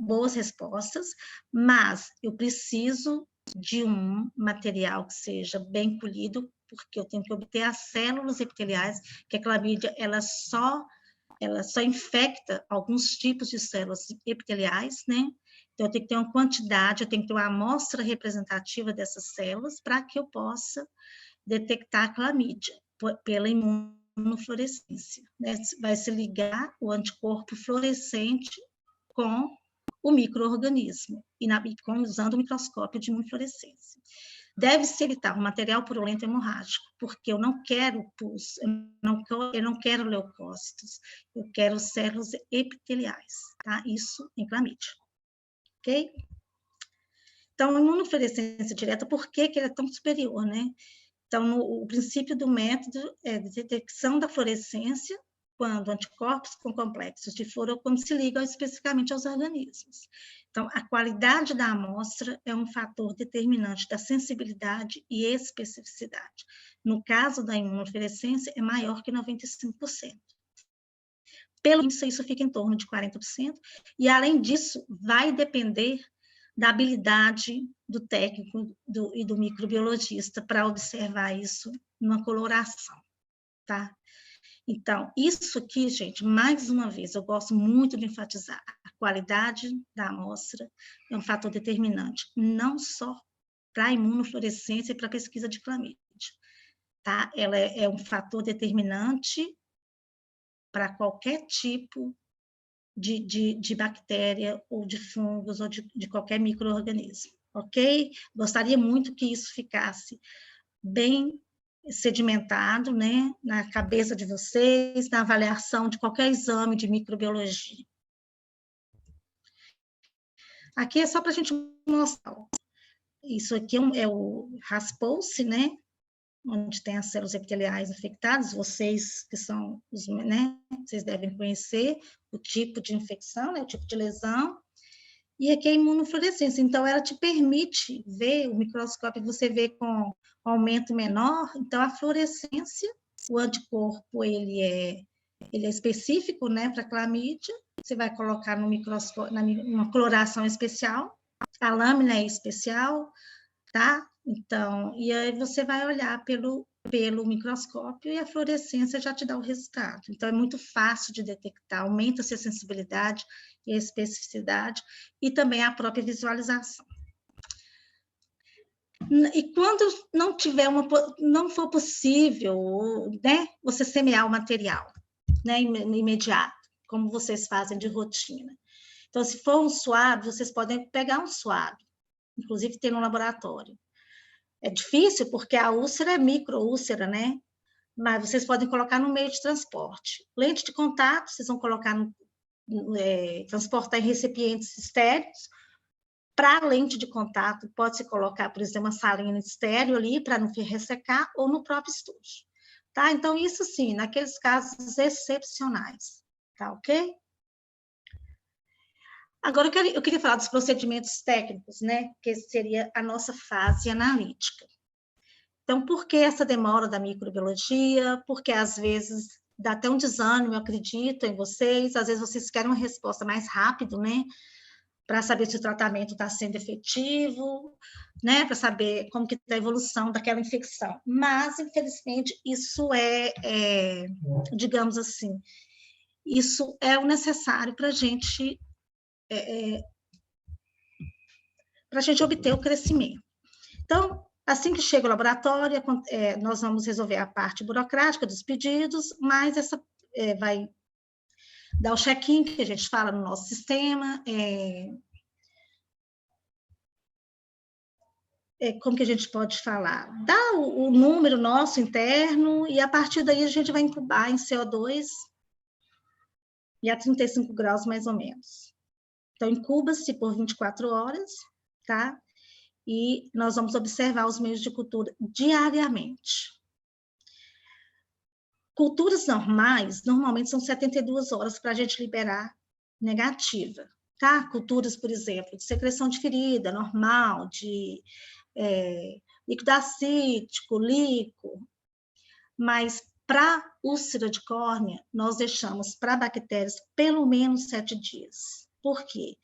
boas respostas, mas eu preciso de um material que seja bem polido, porque eu tenho que obter as células epiteliais, que a clamídia ela só infecta alguns tipos de células epiteliais, né? Então, eu tenho que ter uma quantidade, eu tenho que ter uma amostra representativa dessas células para que eu possa detectar a clamídia pela imunofluorescência, né? Vai se ligar o anticorpo fluorescente com o micro-organismo, usando o microscópio de imunofluorescência. Deve-se evitar o material purulento hemorrágico, porque eu não quero pus, eu não quero leucócitos, eu quero células epiteliais, tá? Isso em clamídia, ok? Então, a imunofluorescência direta, por que ele é tão superior, né? Então, o princípio do método é de detecção da fluorescência quando anticorpos com complexos de fluorocromo se ligam especificamente aos organismos. Então, a qualidade da amostra é um fator determinante da sensibilidade e especificidade. No caso da imunofluorescência, é maior que 95%. Pelo índice, isso fica em torno de 40%, e além disso, vai depender da habilidade do técnico e do microbiologista para observar isso numa coloração, tá? Então, isso aqui, gente, mais uma vez, eu gosto muito de enfatizar, a qualidade da amostra é um fator determinante, não só para a imunofluorescência e para a pesquisa de clamídia, tá? Ela é um fator determinante para qualquer tipo de bactéria ou de fungos ou de qualquer micro-organismo, ok? Gostaria muito que isso ficasse bem sedimentado, né, na cabeça de vocês, na avaliação de qualquer exame de microbiologia. Aqui é só para a gente mostrar. Isso aqui é o raspou-se, né, onde tem as células epiteliais infectadas, vocês que são os, né, vocês devem conhecer o tipo de infecção, né, o tipo de lesão, e aqui é a imunofluorescência, então ela te permite ver, o microscópio você vê com aumento menor, então a fluorescência, o anticorpo, ele é específico, né, para clamídia, você vai colocar no microscópio, numa coloração especial, a lâmina é especial, tá? Então, e aí você vai olhar pelo microscópio e a fluorescência já te dá o resultado. Então, é muito fácil de detectar, aumenta-se a sensibilidade e a especificidade e também a própria visualização. E quando não for possível, né, você semear o material, né, imediato, como vocês fazem de rotina. Então, se for um suave, vocês podem pegar um suave, inclusive tem no laboratório. É difícil porque a úlcera é microúlcera, né? Mas vocês podem colocar no meio de transporte. Lente de contato, vocês vão colocar transportar em recipientes estéreis. Para a lente de contato, pode-se colocar, por exemplo, uma salinha estéreo ali, para não ressecar, ou no próprio estúdio. Tá? Então, isso sim, naqueles casos excepcionais. Tá ok? Agora, eu queria falar dos procedimentos técnicos, né? Que seria a nossa fase analítica. Então, por que essa demora da microbiologia? Porque, às vezes, dá até um desânimo, eu acredito em vocês, às vezes vocês querem uma resposta mais rápida, né? Para saber se o tratamento está sendo efetivo, né? Para saber como que está a evolução daquela infecção. Mas, infelizmente, isso digamos assim, isso é o necessário para a gente obter o crescimento. Então, assim que chega o laboratório, nós vamos resolver a parte burocrática dos pedidos, mas essa vai dar o check-in, que a gente fala no nosso sistema, como que a gente pode falar? Dá o número nosso interno, e a partir daí a gente vai incubar em CO2 e a 35 graus, mais ou menos. Então, incuba-se por 24 horas, tá? E nós vamos observar os meios de cultura diariamente. Culturas normais, normalmente são 72 horas para a gente liberar negativa, tá? Culturas, por exemplo, de secreção de ferida, normal, de líquido acítico, líquido, mas para úlcera de córnea, nós deixamos para bactérias pelo menos 7 dias. Por quê?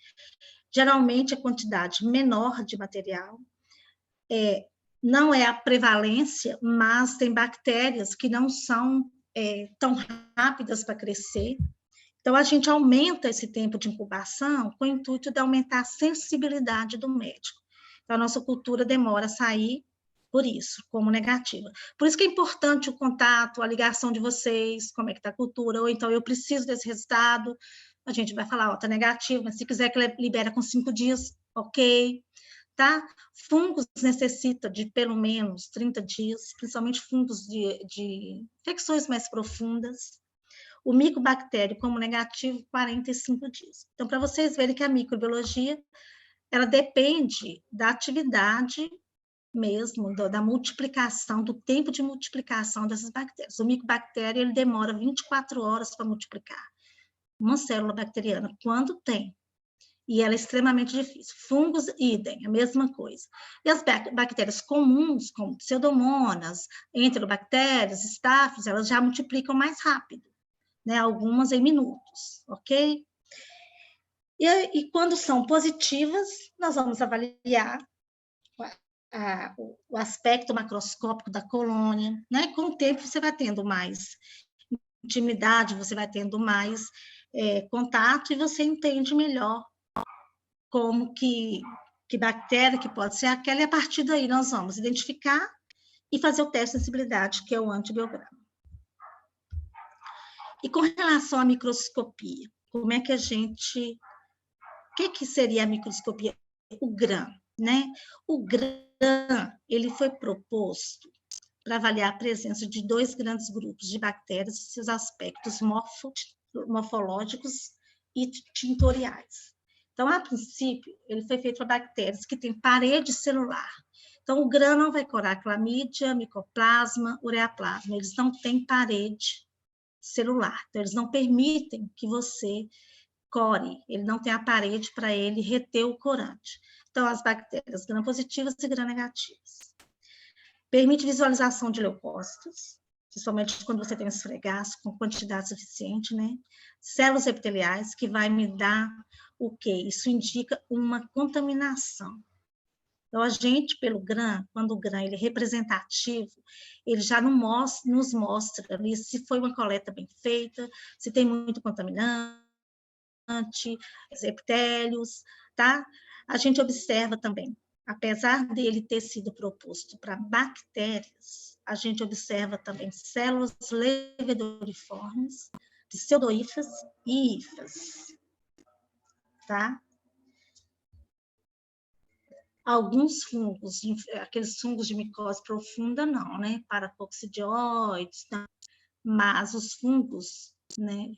Geralmente, a quantidade menor de material não é a prevalência, mas tem bactérias que não são tão rápidas para crescer. Então, a gente aumenta esse tempo de incubação com o intuito de aumentar a sensibilidade do médico. Então, a nossa cultura demora a sair por isso, como negativa. Por isso que é importante o contato, a ligação de vocês, como é que está a cultura, ou então eu preciso desse resultado, a gente vai falar, está negativo, mas se quiser que libera com 5 dias, ok. Tá? Fungos necessita de pelo menos 30 dias, principalmente fungos de infecções mais profundas. O micobactério como negativo, 45 dias. Então, para vocês verem que a microbiologia, ela depende da atividade mesmo, da multiplicação, do tempo de multiplicação dessas bactérias. O micobactério, ele demora 24 horas para multiplicar uma célula bacteriana, quando tem. E ela é extremamente difícil. Fungos, idem, a mesma coisa. E as bactérias comuns, como pseudomonas, enterobactérias, staphylos, elas já multiplicam mais rápido, né? Algumas em minutos, ok? E quando são positivas, nós vamos avaliar o aspecto macroscópico da colônia, né? Com o tempo você vai tendo mais intimidade, você vai tendo mais contato e você entende melhor como que bactéria que pode ser aquela, e a partir daí nós vamos identificar e fazer o teste de sensibilidade, que é o antibiograma. E com relação à microscopia, como é que a gente... O que seria a microscopia? O GRAM, né? O GRAM, ele foi proposto para avaliar a presença de 2 grandes grupos de bactérias e seus aspectos morfológicos e tintoriais. Então, a princípio, ele foi feito para bactérias que têm parede celular. Então, o GRAM não vai curar clamídia, micoplasma, ureaplasma. Eles não têm parede celular. Então, eles não permitem que você core. Ele não tem a parede para ele reter o corante. Então, as bactérias gram-positivas e gram-negativas. Permite visualização de leucócitos, principalmente quando você tem os fregaços com quantidade suficiente, né? Células epiteliais, que vai me dar o quê? Isso indica uma contaminação. Então, a gente, pelo GRAM, quando o GRAM ele é representativo, ele já nos mostra ali se foi uma coleta bem feita, se tem muito contaminante, epitélios, tá? A gente observa também apesar dele ter sido proposto para bactérias, a gente observa também células levedoriformes, pseudohifas e hifas, tá? Alguns fungos, aqueles fungos de micose profunda, não, né? Paracoccidioides, não. Mas os fungos, né,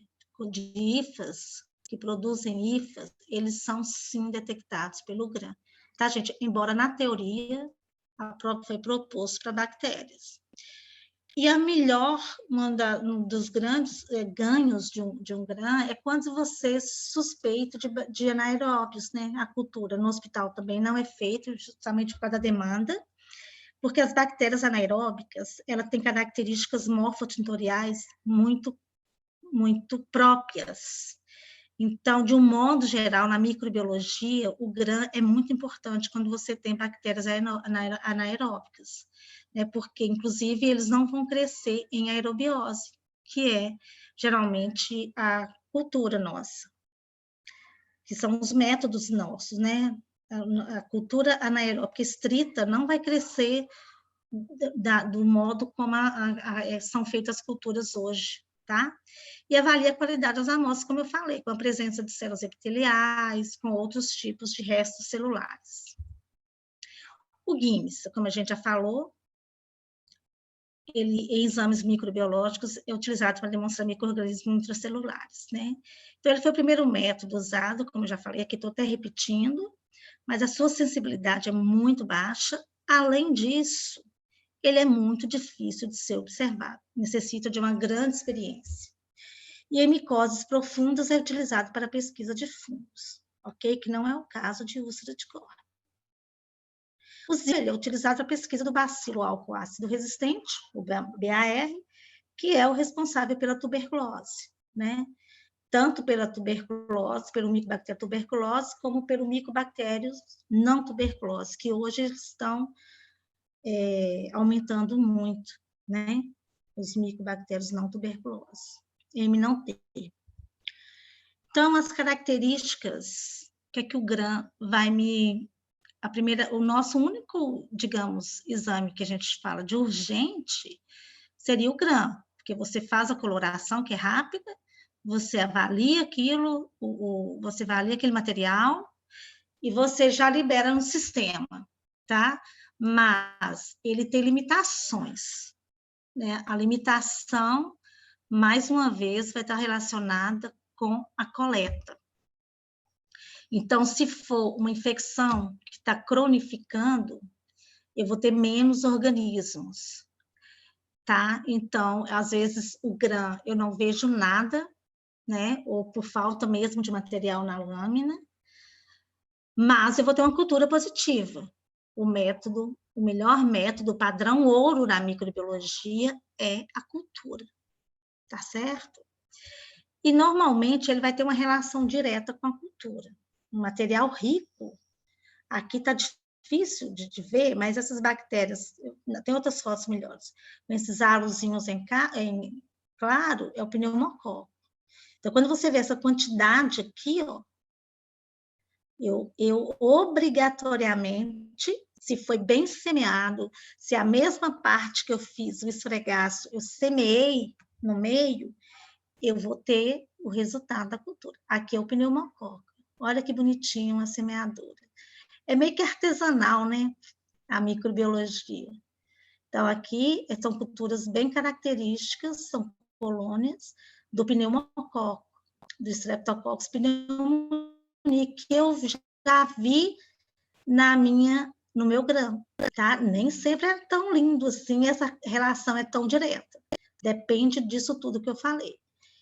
de hifas, que produzem hifas, eles são sim detectados pelo GRAM. Tá, gente? Embora na teoria foi proposto para bactérias. E a melhor, um dos grandes ganhos de um GRAM é quando você suspeita de anaeróbios, né? A cultura no hospital também não é feito, justamente por causa da demanda, porque as bactérias anaeróbicas, ela tem características morfotintoriais muito próprias. Então, de um modo geral, na microbiologia, o GRAM é muito importante quando você tem bactérias anaeróbicas, né? Porque, inclusive, eles não vão crescer em aerobiose, que é, geralmente, a cultura nossa, que são os métodos nossos, né? A cultura anaeróbica estrita não vai crescer do modo como são feitas as culturas hoje, tá? E avalia a qualidade das amostras, como eu falei, com a presença de células epiteliais, com outros tipos de restos celulares. O GIMS, como a gente já falou, ele, em exames microbiológicos, é utilizado para demonstrar micro-organismos intracelulares, né? Então, ele foi o primeiro método usado, como eu já falei, aqui estou até repetindo, mas a sua sensibilidade é muito baixa. Além disso, ele é muito difícil de ser observado, necessita de uma grande experiência. E em micoses profundas é utilizado para pesquisa de fungos, ok? Que não é o caso de úlcera de cólera. O ZIL é utilizado para pesquisa do bacilo álcool ácido resistente, o BAR, que é o responsável pela tuberculose, né? Tanto pela tuberculose, pelo micobactério tuberculose, como pelo micobactérios não tuberculose, que hoje estão aumentando muito, né? Os micobactérios não tuberculose, M não T. Então, as características que o GRAM vai me... o nosso único, digamos, exame que a gente fala de urgente seria o GRAM, porque você faz a coloração, que é rápida, você avalia aquilo, você avalia aquele material e você já libera no sistema, tá? Mas ele tem limitações, né? A limitação, mais uma vez, vai estar relacionada com a coleta. Então, se for uma infecção que está cronificando, eu vou ter menos organismos, tá? Então, às vezes, o GRAM eu não vejo nada, né? Ou por falta mesmo de material na lâmina, mas eu vou ter uma cultura positiva. O melhor método, o padrão ouro na microbiologia é a cultura, tá certo? E, normalmente, ele vai ter uma relação direta com a cultura. Um material rico, aqui está difícil de ver, mas essas bactérias, tem outras fotos melhores, esses halozinhos em claro, é o pneumococo. Então, quando você vê essa quantidade aqui, ó, eu obrigatoriamente, se foi bem semeado, se a mesma parte que eu fiz o esfregaço, eu semeei no meio, eu vou ter o resultado da cultura. Aqui é o pneumococo. Olha que bonitinho a semeadura. É meio que artesanal, né? A microbiologia. Então, aqui são culturas bem características, são colônias do pneumococo, do Streptococcus pneumoniae, que eu já vi no meu grão, tá? Nem sempre é tão lindo assim, essa relação é tão direta. Depende disso tudo que eu falei.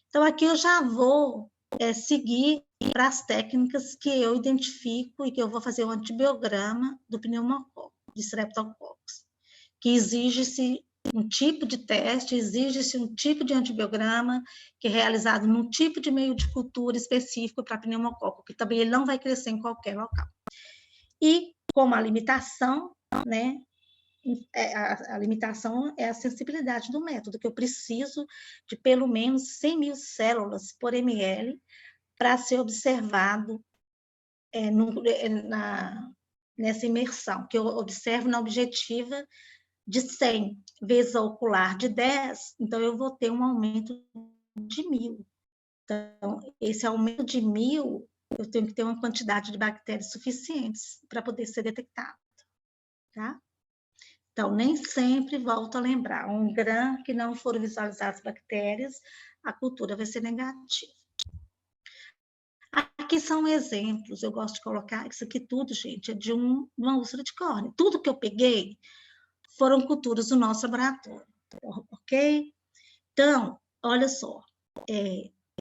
Então, aqui eu já vou seguir para as técnicas que eu identifico e que eu vou fazer o antibiograma do pneumococo, de Streptococcus, que exige-se um tipo de teste, exige-se um tipo de antibiograma que é realizado num tipo de meio de cultura específico para pneumococo, que também ele não vai crescer em qualquer local. E, como a limitação, né, a limitação é a sensibilidade do método, que eu preciso de pelo menos 100.000 células por ml para ser observado nessa imersão, que eu observo na objetiva de 100 vezes a ocular de 10, então eu vou ter um aumento de 1000. Então, esse aumento de 1000, eu tenho que ter uma quantidade de bactérias suficientes para poder ser detectado, tá? Então, nem sempre, volto a lembrar, um gram que não for visualizadas bactérias, a cultura vai ser negativa. Aqui são exemplos, eu gosto de colocar, isso aqui tudo, gente, é de uma úlcera de córnea. Tudo que eu peguei foram culturas do nosso laboratório, ok? Então, olha só,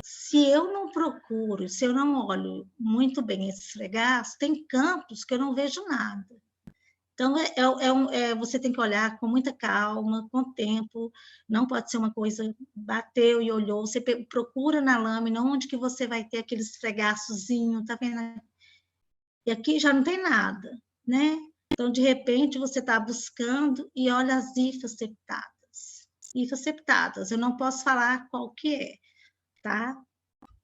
se eu não procuro, se eu não olho muito bem esses fregaços, tem campos que eu não vejo nada. Então, você tem que olhar com muita calma, com o tempo, não pode ser uma coisa, bateu e olhou, você procura na lâmina onde que você vai ter aquele esfregaçozinho, tá vendo? E aqui já não tem nada, né? Então, de repente, você está buscando e olha as hifas septadas. Hifas septadas, eu não posso falar qual que é, tá?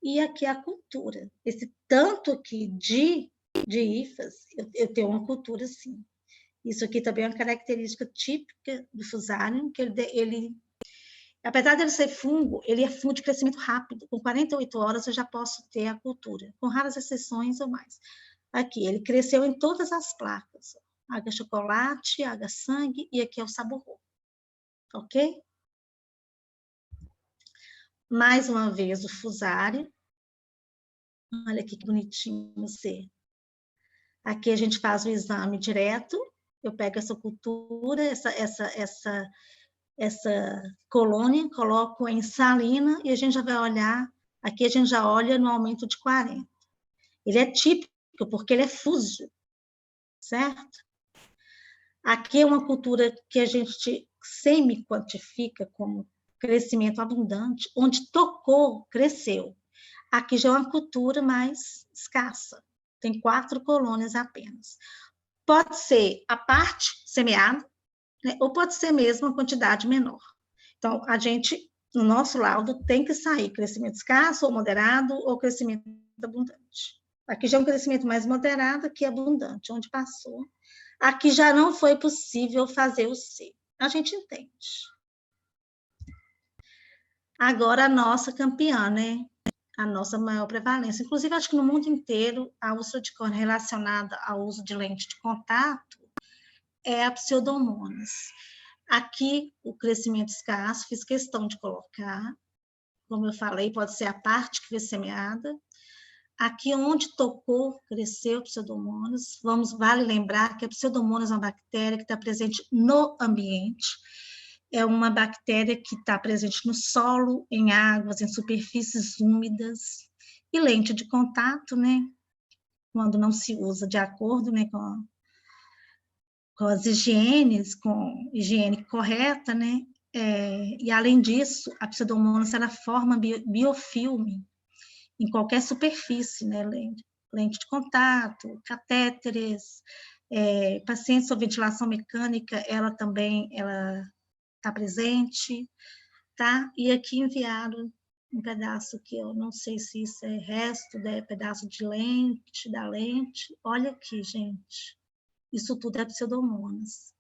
E aqui a cultura. Esse tanto aqui de hifas, eu tenho uma cultura assim. Isso aqui também é uma característica típica do Fusarium, que apesar de ele ser fungo, ele é fungo de crescimento rápido. Com 48 horas eu já posso ter a cultura, com raras exceções ou mais. Aqui, ele cresceu em todas as placas. Água chocolate, água sangue, e aqui é o saborro. Ok? Mais uma vez o Fusarium. Olha aqui que bonitinho você. Aqui a gente faz o exame direto. Eu pego essa cultura, essa colônia, coloco em salina e a gente já vai olhar. Aqui a gente já olha no aumento de 40. Ele é típico porque ele é fuso, certo? Aqui é uma cultura que a gente semi-quantifica como crescimento abundante, onde tocou, cresceu. Aqui já é uma cultura mais escassa, tem 4 colônias apenas. Pode ser a parte semeada, né, ou pode ser mesmo uma quantidade menor. Então, a gente, no nosso laudo, tem que sair crescimento escasso ou moderado ou crescimento abundante. Aqui já é um crescimento mais moderado que abundante, onde passou. Aqui já não foi possível fazer o C. A gente entende. Agora, a nossa campeã, né? A nossa maior prevalência. Inclusive, acho que no mundo inteiro, a úlcera de córnea relacionada ao uso de lente de contato é a Pseudomonas. Aqui, o crescimento escasso, fiz questão de colocar. Como eu falei, pode ser a parte que foi semeada. Aqui onde tocou, cresceu Pseudomonas. Vale lembrar que a Pseudomonas é uma bactéria que está presente no ambiente. É uma bactéria que está presente no solo, em águas, em superfícies úmidas. E lente de contato, né? Quando não se usa de acordo, né, com as higienes, com higiene correta, né? E além disso, a Pseudomonas ela forma biofilme em qualquer superfície, né? Lente de contato, catéteres, pacientes com ventilação mecânica, ela também está presente, tá? E aqui enviaram um pedaço que eu não sei se isso é resto, pedaço de lente, da lente. Olha aqui, gente. Isso tudo é Pseudomonas.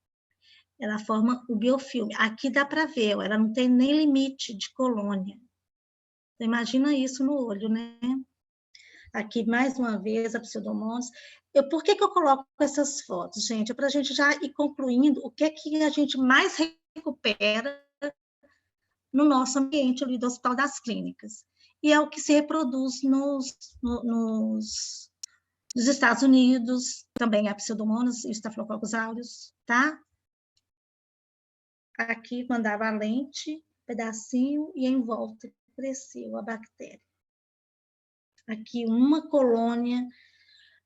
Ela forma o biofilme. Aqui dá para ver, ela não tem nem limite de colônia. Então, imagina isso no olho, né? Aqui, mais uma vez, a Pseudomonas. Por que eu coloco essas fotos, gente? É para a gente já ir concluindo o que é que a gente mais recupera no nosso ambiente ali do Hospital das Clínicas. E é o que se reproduz nos Estados Unidos, também a Pseudomonas e o Staphylococcus aureus, tá? Aqui mandava a lente, pedacinho, e em volta cresceu a bactéria. Aqui uma colônia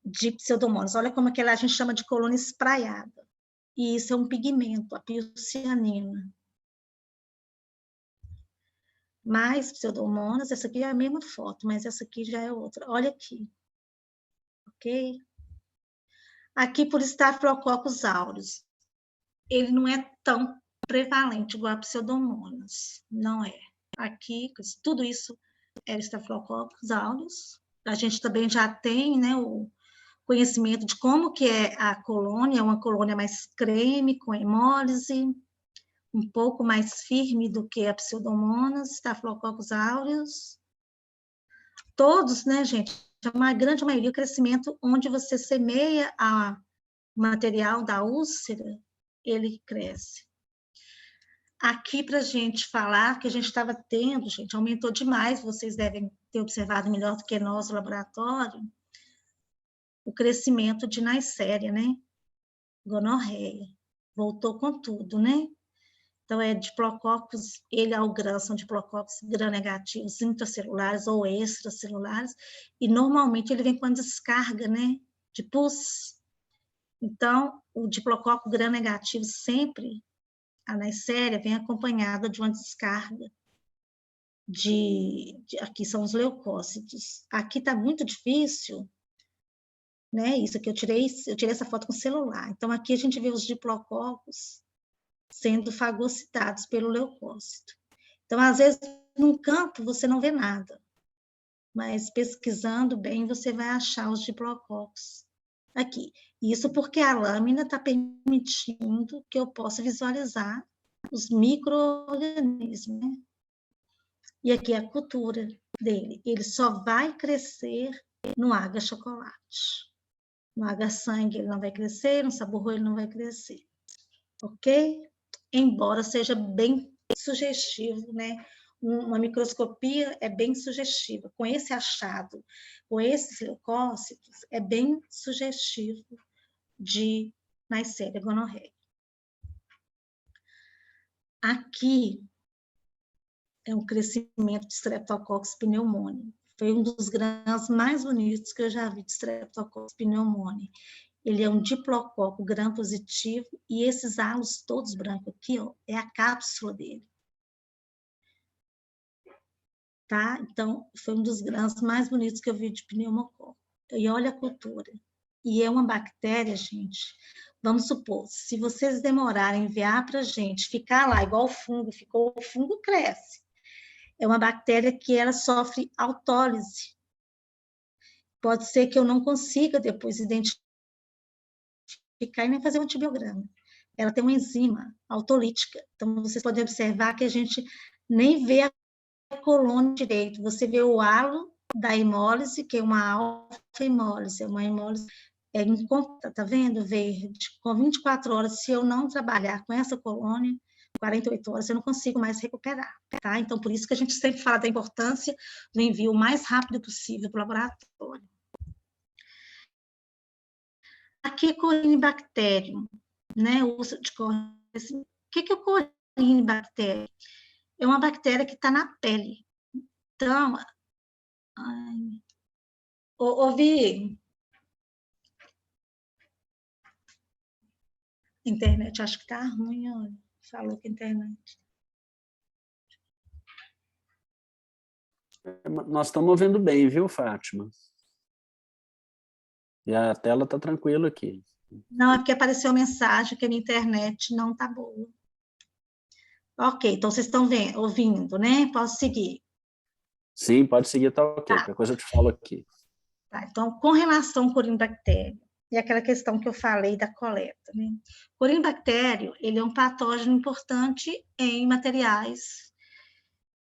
de Pseudomonas. Olha como a gente chama de colônia espraiada. E isso é um pigmento, a piocianina. Mais Pseudomonas, essa aqui é a mesma foto, mas essa aqui já é outra. Olha aqui. Ok? Aqui por Staphylococcus aureus. Ele não é tão prevalente igual a Pseudomonas. Não é. Aqui, tudo isso é Staphylococcus aureus. A gente também já tem, né, o conhecimento de como que é a colônia, é uma colônia mais creme, com hemólise, um pouco mais firme do que a Pseudomonas, Staphylococcus aureus. Todos, né, gente? A grande maioria, o crescimento onde você semeia o material da úlcera, ele cresce. Aqui, para a gente falar, que a gente estava tendo, gente, aumentou demais, vocês devem ter observado melhor do que nós, o laboratório, o crescimento de Neisseria, né? Gonorreia. Voltou com tudo, né? Então, diplococcus, ele são diplococcus gram-negativos intracelulares ou extracelulares, e normalmente ele vem com a descarga, né? De pus. Então, o diplococo gram-negativo sempre, a Neisseria, vem acompanhada de uma descarga aqui são os leucócitos. Aqui está muito difícil, né? Isso aqui eu tirei essa foto com celular. Então, aqui a gente vê os diplococos sendo fagocitados pelo leucócito. Então, às vezes, num campo você não vê nada, mas pesquisando bem você vai achar os diplococos aqui. Isso porque a lâmina está permitindo que eu possa visualizar os micro-organismos, né? E aqui é a cultura dele. Ele só vai crescer no agar-chocolate. No agar-sangue ele não vai crescer, no saburro ele não vai crescer. Ok? Embora seja bem sugestivo, né? Uma microscopia é bem sugestiva. Com esse achado, com esses leucócitos, é bem sugestivo de Neisseria gonorreia. Aqui é um crescimento de Streptococcus pneumoniae. Foi um dos grãos mais bonitos que eu já vi de Streptococcus pneumoniae. Ele é um diplococo gram-positivo e esses halos todos brancos aqui, ó, é a cápsula dele. Tá? Então, foi um dos grãos mais bonitos que eu vi de pneumococo. E olha a cultura. E é uma bactéria, gente. Vamos supor, se vocês demorarem a enviar para a gente, ficar lá igual o fungo, ficou, o fungo cresce. É uma bactéria que ela sofre autólise. Pode ser que eu não consiga depois identificar e nem fazer um antibiograma. Ela tem uma enzima autolítica. Então, vocês podem observar que a gente nem vê a colônia direito. Você vê o halo da hemólise, que é uma alfa-hemólise, é uma hemólise tá vendo? Verde. Com 24 horas, se eu não trabalhar com essa colônia, 48 horas, eu não consigo mais recuperar, tá? Então, por isso que a gente sempre fala da importância do envio o mais rápido possível para o laboratório. Aqui é Corynebacterium, né? O uso de Corynebacterium. O que é o Corynebacterium? É uma bactéria que está na pele. Então, ouvi internet, acho que está ruim, olha. Falou que a internet. Nós estamos ouvindo bem, viu, Fátima? E a tela está tranquila aqui. Não, é porque apareceu mensagem que a minha internet não está boa. Ok, então vocês estão ouvindo, né? Posso seguir? Sim, pode seguir, tá ok. Tá. Qualquer coisa eu te falo aqui. Tá, então, com relação ao Corynebacterium, e aquela questão que eu falei da coleta, né? O Corynebacterium, ele é um patógeno importante em materiais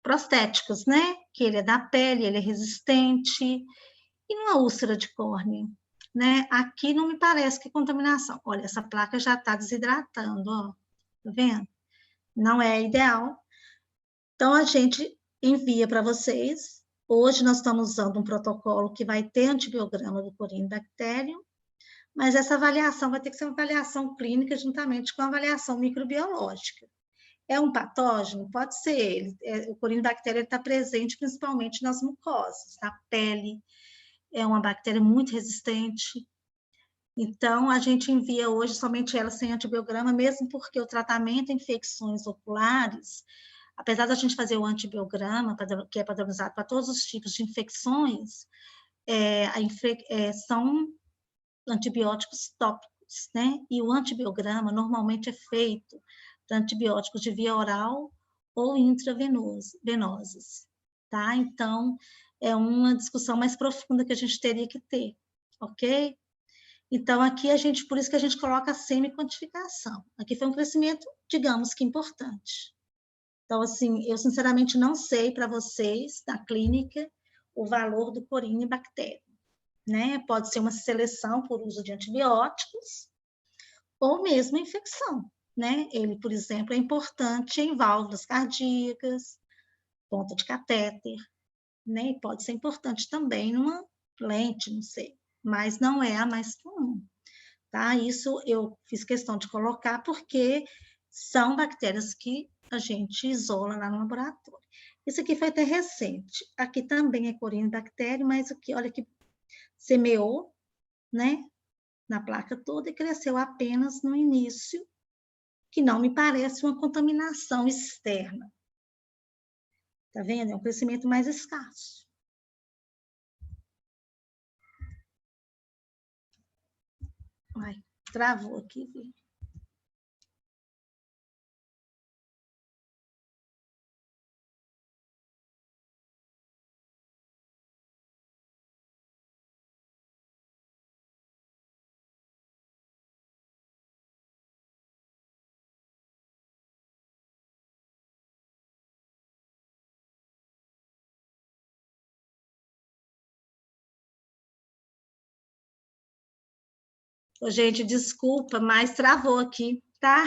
prostéticos, né? Que ele é da pele, ele é resistente, e numa úlcera de córnea, né? Aqui não me parece que é contaminação. Olha, essa placa já está desidratando, ó. Tá vendo? Não é ideal. Então, a gente envia para vocês. Hoje nós estamos usando um protocolo que vai ter antibiograma do Corynebacterium, mas essa avaliação vai ter que ser uma avaliação clínica juntamente com a avaliação microbiológica. É um patógeno? Pode ser ele. O Corynebacterium está presente principalmente nas mucosas, na pele. É uma bactéria muito resistente. Então, a gente envia hoje somente ela sem antibiograma, mesmo porque o tratamento em infecções oculares, apesar da gente fazer o antibiograma, que é padronizado para todos os tipos de infecções, são antibióticos tópicos, né? E o antibiograma normalmente é feito para antibióticos de via oral ou intravenosos, tá? Então, é uma discussão mais profunda que a gente teria que ter, ok? Então, aqui por isso que a gente coloca a semi-quantificação. Aqui foi um crescimento, digamos que importante. Então, assim, eu sinceramente não sei para vocês, na clínica, o valor do corinibactério, né? Pode ser uma seleção por uso de antibióticos, ou mesmo infecção, né? Ele, por exemplo, é importante em válvulas cardíacas, ponta de catéter, né? E pode ser importante também numa lente, não sei, mas não é a mais comum, tá? Isso eu fiz questão de colocar porque são bactérias que a gente isola lá no laboratório. Isso aqui foi até recente. Aqui também é corinibactério, mas aqui, olha que semeou, né, na placa toda e cresceu apenas no início, que não me parece uma contaminação externa. Tá vendo? É um crescimento mais escasso. Ai, travou aqui, viu? Ô, gente, desculpa, mas travou aqui, tá?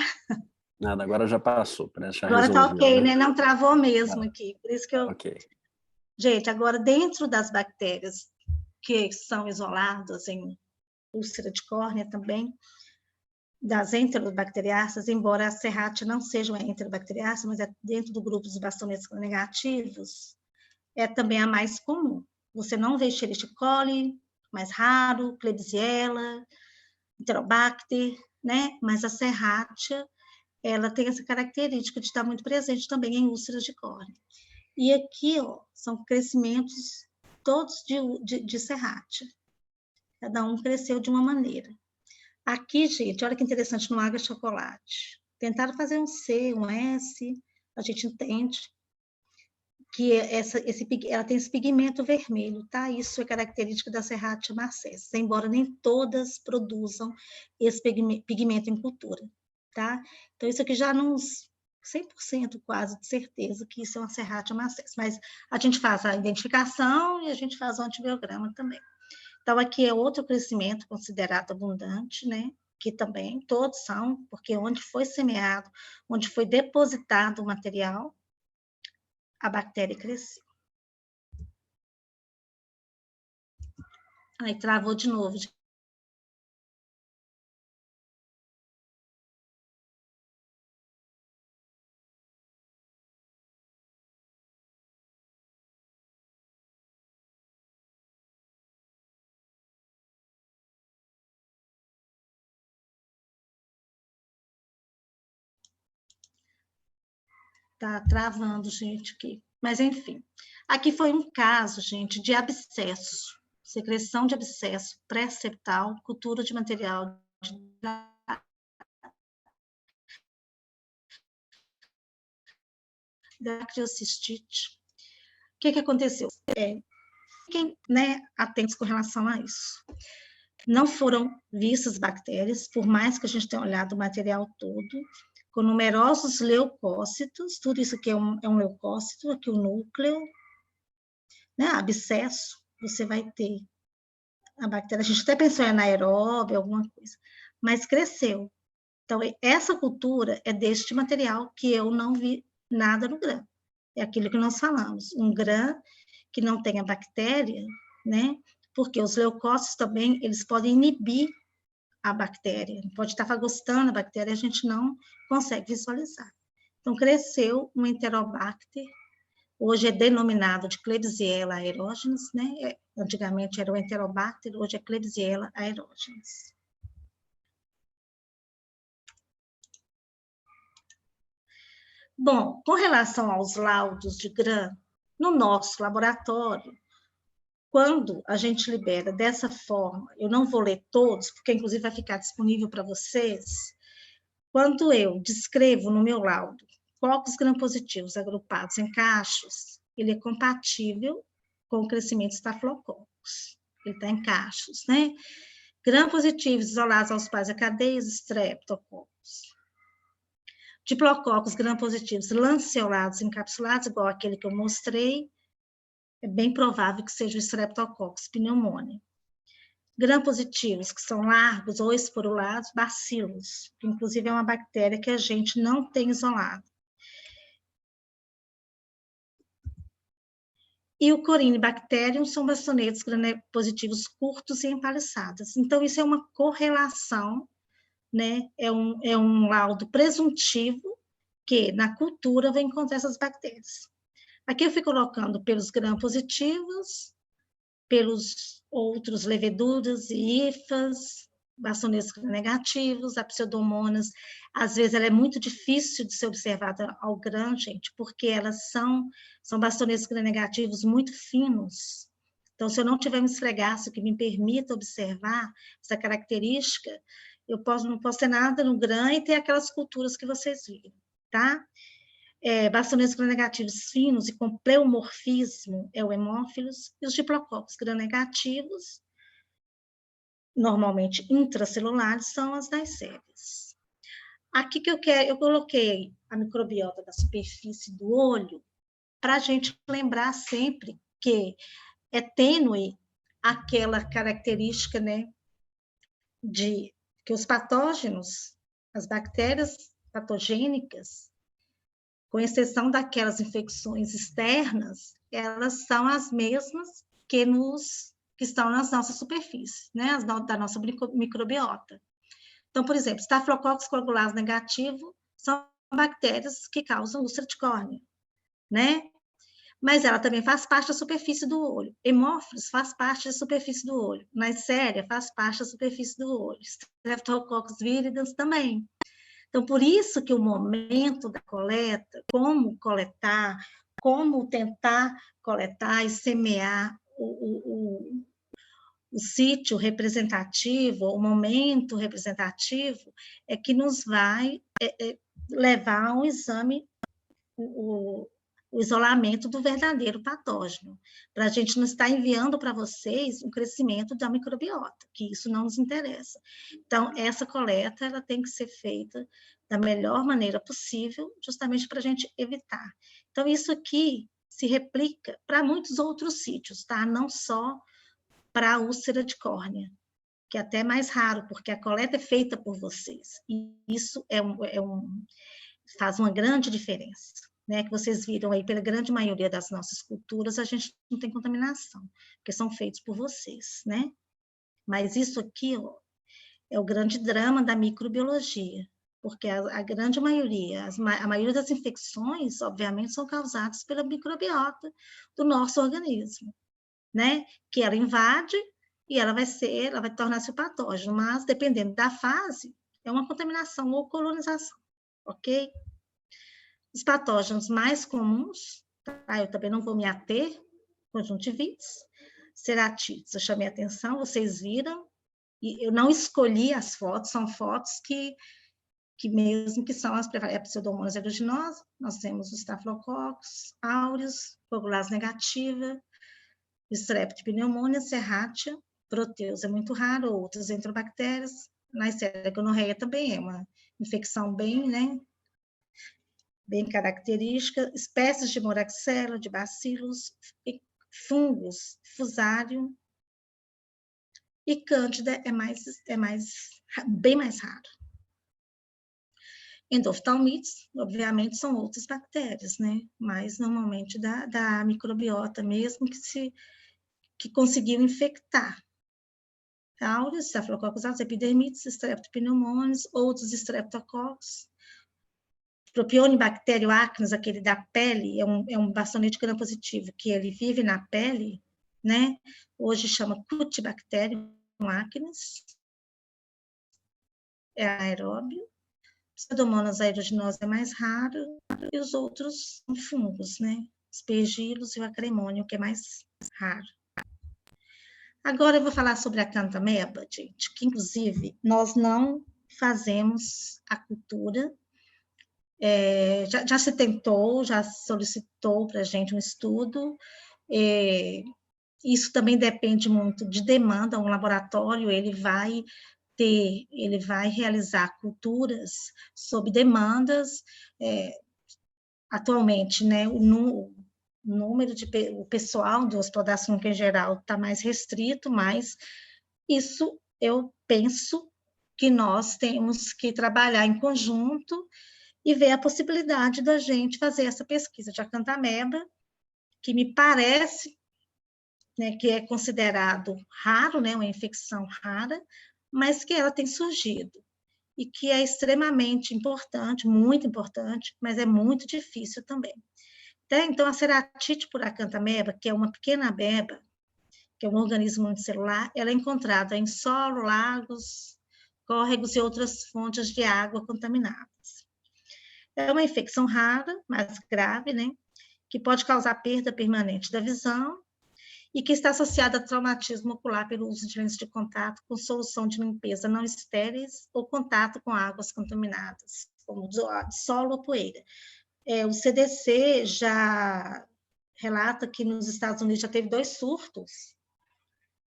Nada, agora já passou, parece que já Agora tá resolveu, ok, né? né? Não travou mesmo Ah, aqui. Por isso que eu. ok. Gente, agora, dentro das bactérias que são isoladas em úlcera de córnea também, das enterobacteriáceas, embora a serrátia não seja uma enterobacteriácea, mas é dentro do grupo dos bastonetes negativos, é também a mais comum. Você não vê Escherichia coli, mais raro, Klebsiella, Enterobacter, né? Mas a serrátia, ela tem essa característica de estar muito presente também em úlceras de córnea. E aqui, ó, são crescimentos todos de serrátia. Cada um cresceu de uma maneira. Aqui, gente, olha que interessante, no água chocolate. Tentaram fazer um C, um S, a gente entende que ela tem esse pigmento vermelho, tá? Isso é característica da serrátia marcescens, embora nem todas produzam esse pigmento em cultura, tá? Então, isso aqui já nos 100% quase de certeza que isso é uma serrátia marcescens, mas a gente faz a identificação e a gente faz o antibiograma também. Então, aqui é outro crescimento considerado abundante, né? Que também todos são, porque onde foi semeado, onde foi depositado o material, a bactéria cresceu. Aí travou de novo. Tá travando, gente, aqui. Mas, enfim. Aqui foi um caso, gente, de abscesso. Secreção de abscesso pré-septal, cultura de material de dactiocistite. O que aconteceu? Fiquem, né, atentos com relação a isso. Não foram vistas bactérias, por mais que a gente tenha olhado o material todo, com numerosos leucócitos, tudo isso aqui é um leucócito, aqui o núcleo, né, abscesso, você vai ter a bactéria, a gente até pensou em anaeróbio, alguma coisa, mas cresceu. Então, essa cultura é deste material que eu não vi nada no GRAM. É aquilo que nós falamos, um GRAM que não tenha bactéria, né? Porque os leucócitos também, eles podem inibir a bactéria, pode estar fagocitando a bactéria, a gente não consegue visualizar. Então, cresceu um Enterobacter, hoje é denominado de Klebsiella aerogenes, né? Antigamente era o Enterobacter, hoje é Klebsiella aerogenes. Bom, com relação aos laudos de GRAM, no nosso laboratório, quando a gente libera dessa forma, eu não vou ler todos, porque inclusive vai ficar disponível para vocês, quando eu descrevo no meu laudo flocos gram-positivos agrupados em cachos, ele é compatível com o crescimento Staphylococcus. Ele está em cachos, né? Gram-positivos isolados aos pares da cadeia, Streptococcus. Diplococos gram-positivos lanceolados, encapsulados, igual aquele que eu mostrei, é bem provável que seja o Streptococcus pneumoniae. Gram-positivos, que são largos ou esporulados, bacilos, que inclusive é uma bactéria que a gente não tem isolado. E o Corynebacterium são bastonetes gram-positivos curtos e empaliçados. Então, isso é uma correlação, né? É um laudo presuntivo que, na cultura, vai encontrar essas bactérias. Aqui eu fui colocando pelos gram-positivos, pelos outros leveduras e hifas, bastonetes negativos, a pseudomonas, às vezes ela é muito difícil de ser observada ao grão, gente, porque elas são bastonetes negativos muito finos. Então, se eu não tiver um esfregaço que me permita observar essa característica, não posso ter nada no grão e ter aquelas culturas que vocês viram, tá? Bastonetes gram-negativos finos e com pleomorfismo é o hemófilos, e os diplococos gram-negativos, normalmente intracelulares, são as Neisseris. Aqui que eu coloquei a microbiota da superfície do olho para a gente lembrar sempre que é tênue aquela característica, né, de que os patógenos, as bactérias patogênicas, com exceção daquelas infecções externas, elas são as mesmas que estão nas nossas superfícies, né? Da nossa microbiota. Então, por exemplo, Staphylococcus coagulase negativo são bactérias que causam úlcera de córnea, né? Mas ela também faz parte da superfície do olho. Hemófilos faz parte da superfície do olho. Neisseria faz parte da superfície do olho. Streptococcus viridans também. Então, por isso que o momento da coleta, como coletar, como tentar coletar e semear o sítio representativo, o momento representativo, é que nos vai levar a um exame, o isolamento do verdadeiro patógeno, para a gente não estar enviando para vocês um crescimento da microbiota, que isso não nos interessa. Então, essa coleta ela tem que ser feita da melhor maneira possível, justamente para a gente evitar. Então, isso aqui se replica para muitos outros sítios, tá? Não só para a úlcera de córnea, que é até mais raro, porque a coleta é feita por vocês. E isso faz uma grande diferença. Né, que vocês viram aí, pela grande maioria das nossas culturas, a gente não tem contaminação, porque são feitos por vocês, né? Mas isso aqui, ó, é o grande drama da microbiologia, porque a grande maioria, a maioria das infecções, obviamente, são causadas pela microbiota do nosso organismo, né? Que ela invade e ela vai tornar-se o patógeno, mas dependendo da fase, é uma contaminação ou colonização, ok? Os patógenos mais comuns, tá? Eu também não vou me ater, conjuntivites, ceratites, eu chamei a atenção, vocês viram, e eu não escolhi as fotos, são fotos que mesmo que são as Pseudomonas aeruginosa, nós temos os Staphylococcus aureus, coagulase negativa, Streptopneumoniae, Serratia, Proteus é muito raro, outras enterobactérias, Neisseria gonorreia também é uma infecção bem, né, bem característica, espécies de moraxella, de bacilos, fungos, fusário, e cândida bem mais raro. Endoftalmites, obviamente, são outras bactérias, né? Mas normalmente da microbiota mesmo que conseguiu infectar. Aureus, Staphylococcus aureus, epidermites, Streptopneumoniae, outros Streptococcus, Propionibacterium acnes, aquele da pele, é um bastonete gram-positivo, que ele vive na pele, né? Hoje chama Cutibacterium acnes, é aeróbio. Pseudomonas aeruginosa é mais raro, e os outros são fungos, né? Aspergillus e o acremônio, que é mais raro. Agora eu vou falar sobre a cantameba, gente, que inclusive nós não fazemos a cultura. Já se tentou, já solicitou para a gente um estudo, isso também depende muito de demanda. Um laboratório, ele vai realizar culturas sob demandas. Atualmente, né, o número o pessoal do Hospital das Clínicas em geral está mais restrito, mas isso eu penso que nós temos que trabalhar em conjunto e ver a possibilidade da gente fazer essa pesquisa de acanthameba, que me parece, né, que é considerado raro, né, uma infecção rara, mas que ela tem surgido e que é extremamente importante, muito importante, mas é muito difícil também. Então, a ceratite por acanthameba, que é uma pequena ameba, que é um organismo unicelular, ela é encontrada em solo, lagos, córregos e outras fontes de água contaminadas. É uma infecção rara, mas grave, né, que pode causar perda permanente da visão e que está associada a traumatismo ocular pelo uso de lentes de contato com solução de limpeza não estéreis ou contato com águas contaminadas, como de solo ou poeira. O CDC já relata que nos Estados Unidos já teve 2 surtos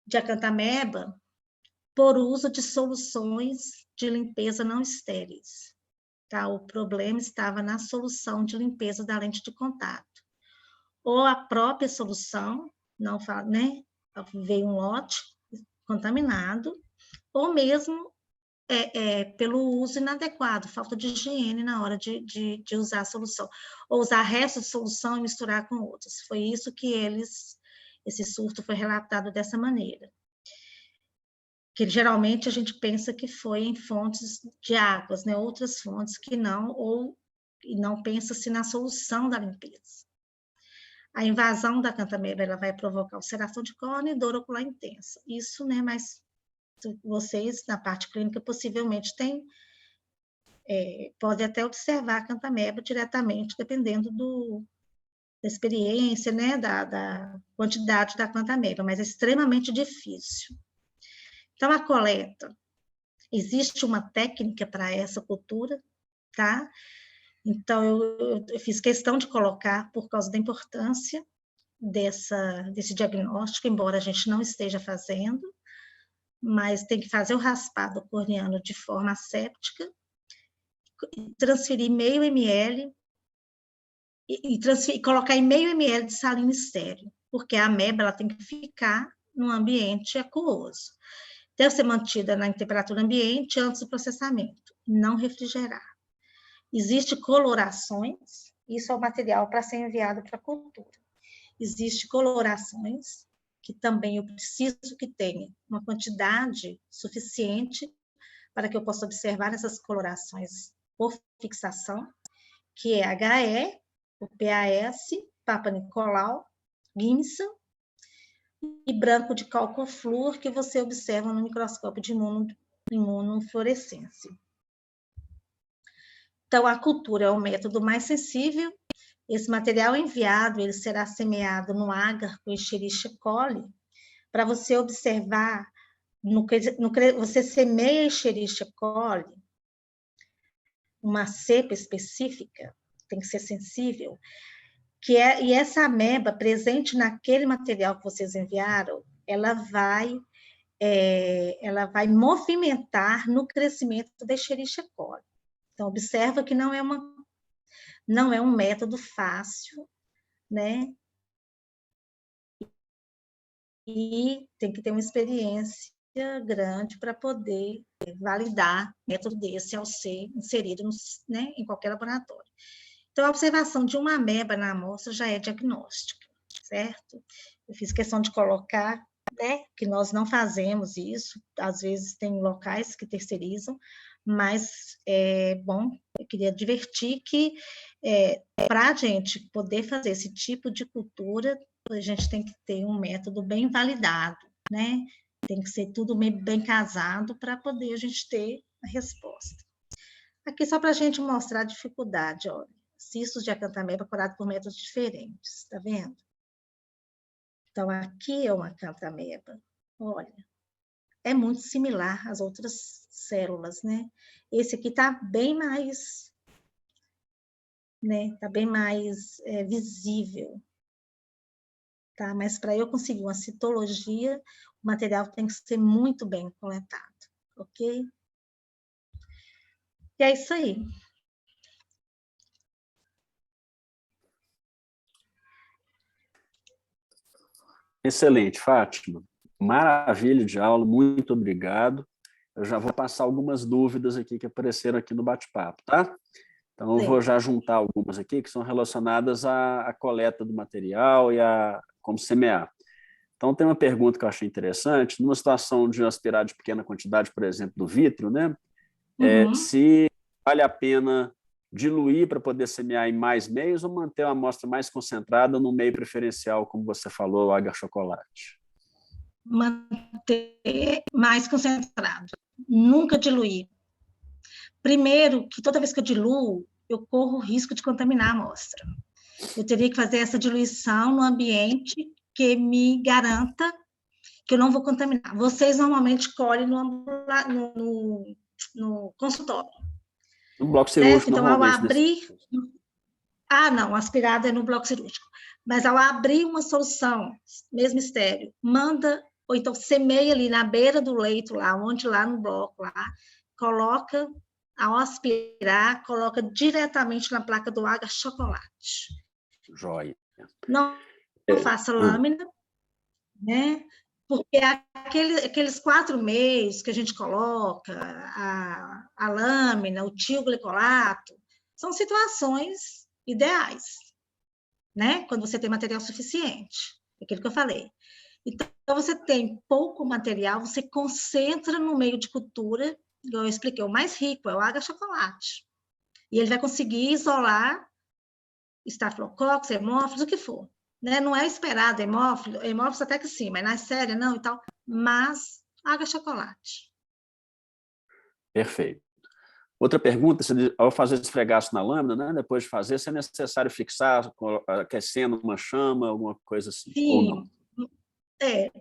de acanthameba por uso de soluções de limpeza não estéreis. Tá? O problema estava na solução de limpeza da lente de contato. Ou a própria solução, não fala, né? Veio um lote contaminado, ou mesmo pelo uso inadequado, falta de higiene na hora de usar a solução, ou usar restos de solução e misturar com outras. Foi isso que esse surto foi relatado dessa maneira. Que geralmente a gente pensa que foi em fontes de águas, né? Outras fontes que não, e não pensa-se na solução da limpeza. A invasão da acanthameba, ela vai provocar ulceração de córnea e dor ocular intensa. Isso, né, mas vocês, na parte clínica, possivelmente podem até observar a acanthameba diretamente, dependendo da experiência, né, da quantidade da acanthameba, mas é extremamente difícil. Então, a coleta, existe uma técnica para essa cultura, tá? Então, eu fiz questão de colocar, por causa da importância desse diagnóstico, embora a gente não esteja fazendo, mas tem que fazer o raspado corneano de forma asséptica, transferir meio ml e colocar em meio ml de salina estéreo, porque a ameba ela tem que ficar num ambiente aquoso. Deve ser mantida na temperatura ambiente antes do processamento, não refrigerar. Existem colorações, isso é o material para ser enviado para a cultura. Existem colorações, que também eu preciso que tenha uma quantidade suficiente para que eu possa observar essas colorações por fixação, que é HE, o PAS, Papa Nicolau, Gimson e branco de calcoflúor, que você observa no microscópio de imunofluorescência. Então, a cultura é o método mais sensível. Esse material enviado, ele será semeado no agar com Escherichia coli, para você observar, você semeia Escherichia coli, uma cepa específica, tem que ser sensível, e essa ameba presente naquele material que vocês enviaram, ela vai movimentar no crescimento da Escherichia coli. Então, observa que não é um método fácil, né? E tem que ter uma experiência grande para poder validar um método desse ao ser inserido né, em qualquer laboratório. Então, a observação de uma ameba na amostra já é diagnóstica, certo? Eu fiz questão de colocar, né, que nós não fazemos isso, às vezes tem locais que terceirizam, mas, eu queria advertir que para a gente poder fazer esse tipo de cultura, a gente tem que ter um método bem validado, né? Tem que ser tudo bem casado para poder a gente ter a resposta. Aqui só para a gente mostrar a dificuldade, olha, cistos de acanthameba curados por métodos diferentes, tá vendo? Então, aqui é uma acanthameba, olha, é muito similar às outras células, né? Esse aqui tá bem mais, né? Tá bem mais visível. tá? Mas para eu conseguir uma citologia, o material tem que ser muito bem coletado, ok? E é isso aí. Excelente, Fátima. Maravilha de aula, muito obrigado. Eu já vou passar algumas dúvidas aqui que apareceram aqui no bate-papo, tá? Então, eu vou já juntar algumas aqui que são relacionadas à coleta do material e a como semear. Então, tem uma pergunta que eu achei interessante. Numa situação de aspirar de pequena quantidade, por exemplo, do vítreo, né? Se vale a pena diluir para poder semear em mais meios ou manter uma amostra mais concentrada no meio preferencial, como você falou, o agar-chocolate? Manter mais concentrado, nunca diluir. Primeiro, que toda vez que eu diluo, eu corro o risco de contaminar a amostra. Eu teria que fazer essa diluição no ambiente que me garanta que eu não vou contaminar. Vocês normalmente colhem no consultório. No bloco cirúrgico, então, ao normalmente. abrir... não, aspirado é no bloco cirúrgico. Mas ao abrir uma solução, mesmo estéreo, manda, ou então semeia ali na beira do leito, lá no bloco, lá, coloca, ao aspirar, coloca diretamente na placa do agar-chocolate. Joia. Não faça lâmina, né? Porque aqueles 4 meios que a gente coloca, a lâmina, o tioglicolato, são situações ideais, né? Quando você tem material suficiente, aquilo que eu falei. Então, você tem pouco material, você concentra no meio de cultura, igual eu expliquei, o mais rico é o agar-chocolate. E ele vai conseguir isolar estafilococcus, hemófilos, o que for. Né? Não é esperado hemófilos até que sim, mas na série não e tal, mas agar-chocolate. Perfeito. Outra pergunta, ao fazer esfregaço na lâmina, né, depois de fazer, se é necessário fixar, aquecendo uma chama, alguma coisa assim, Sim, ou não?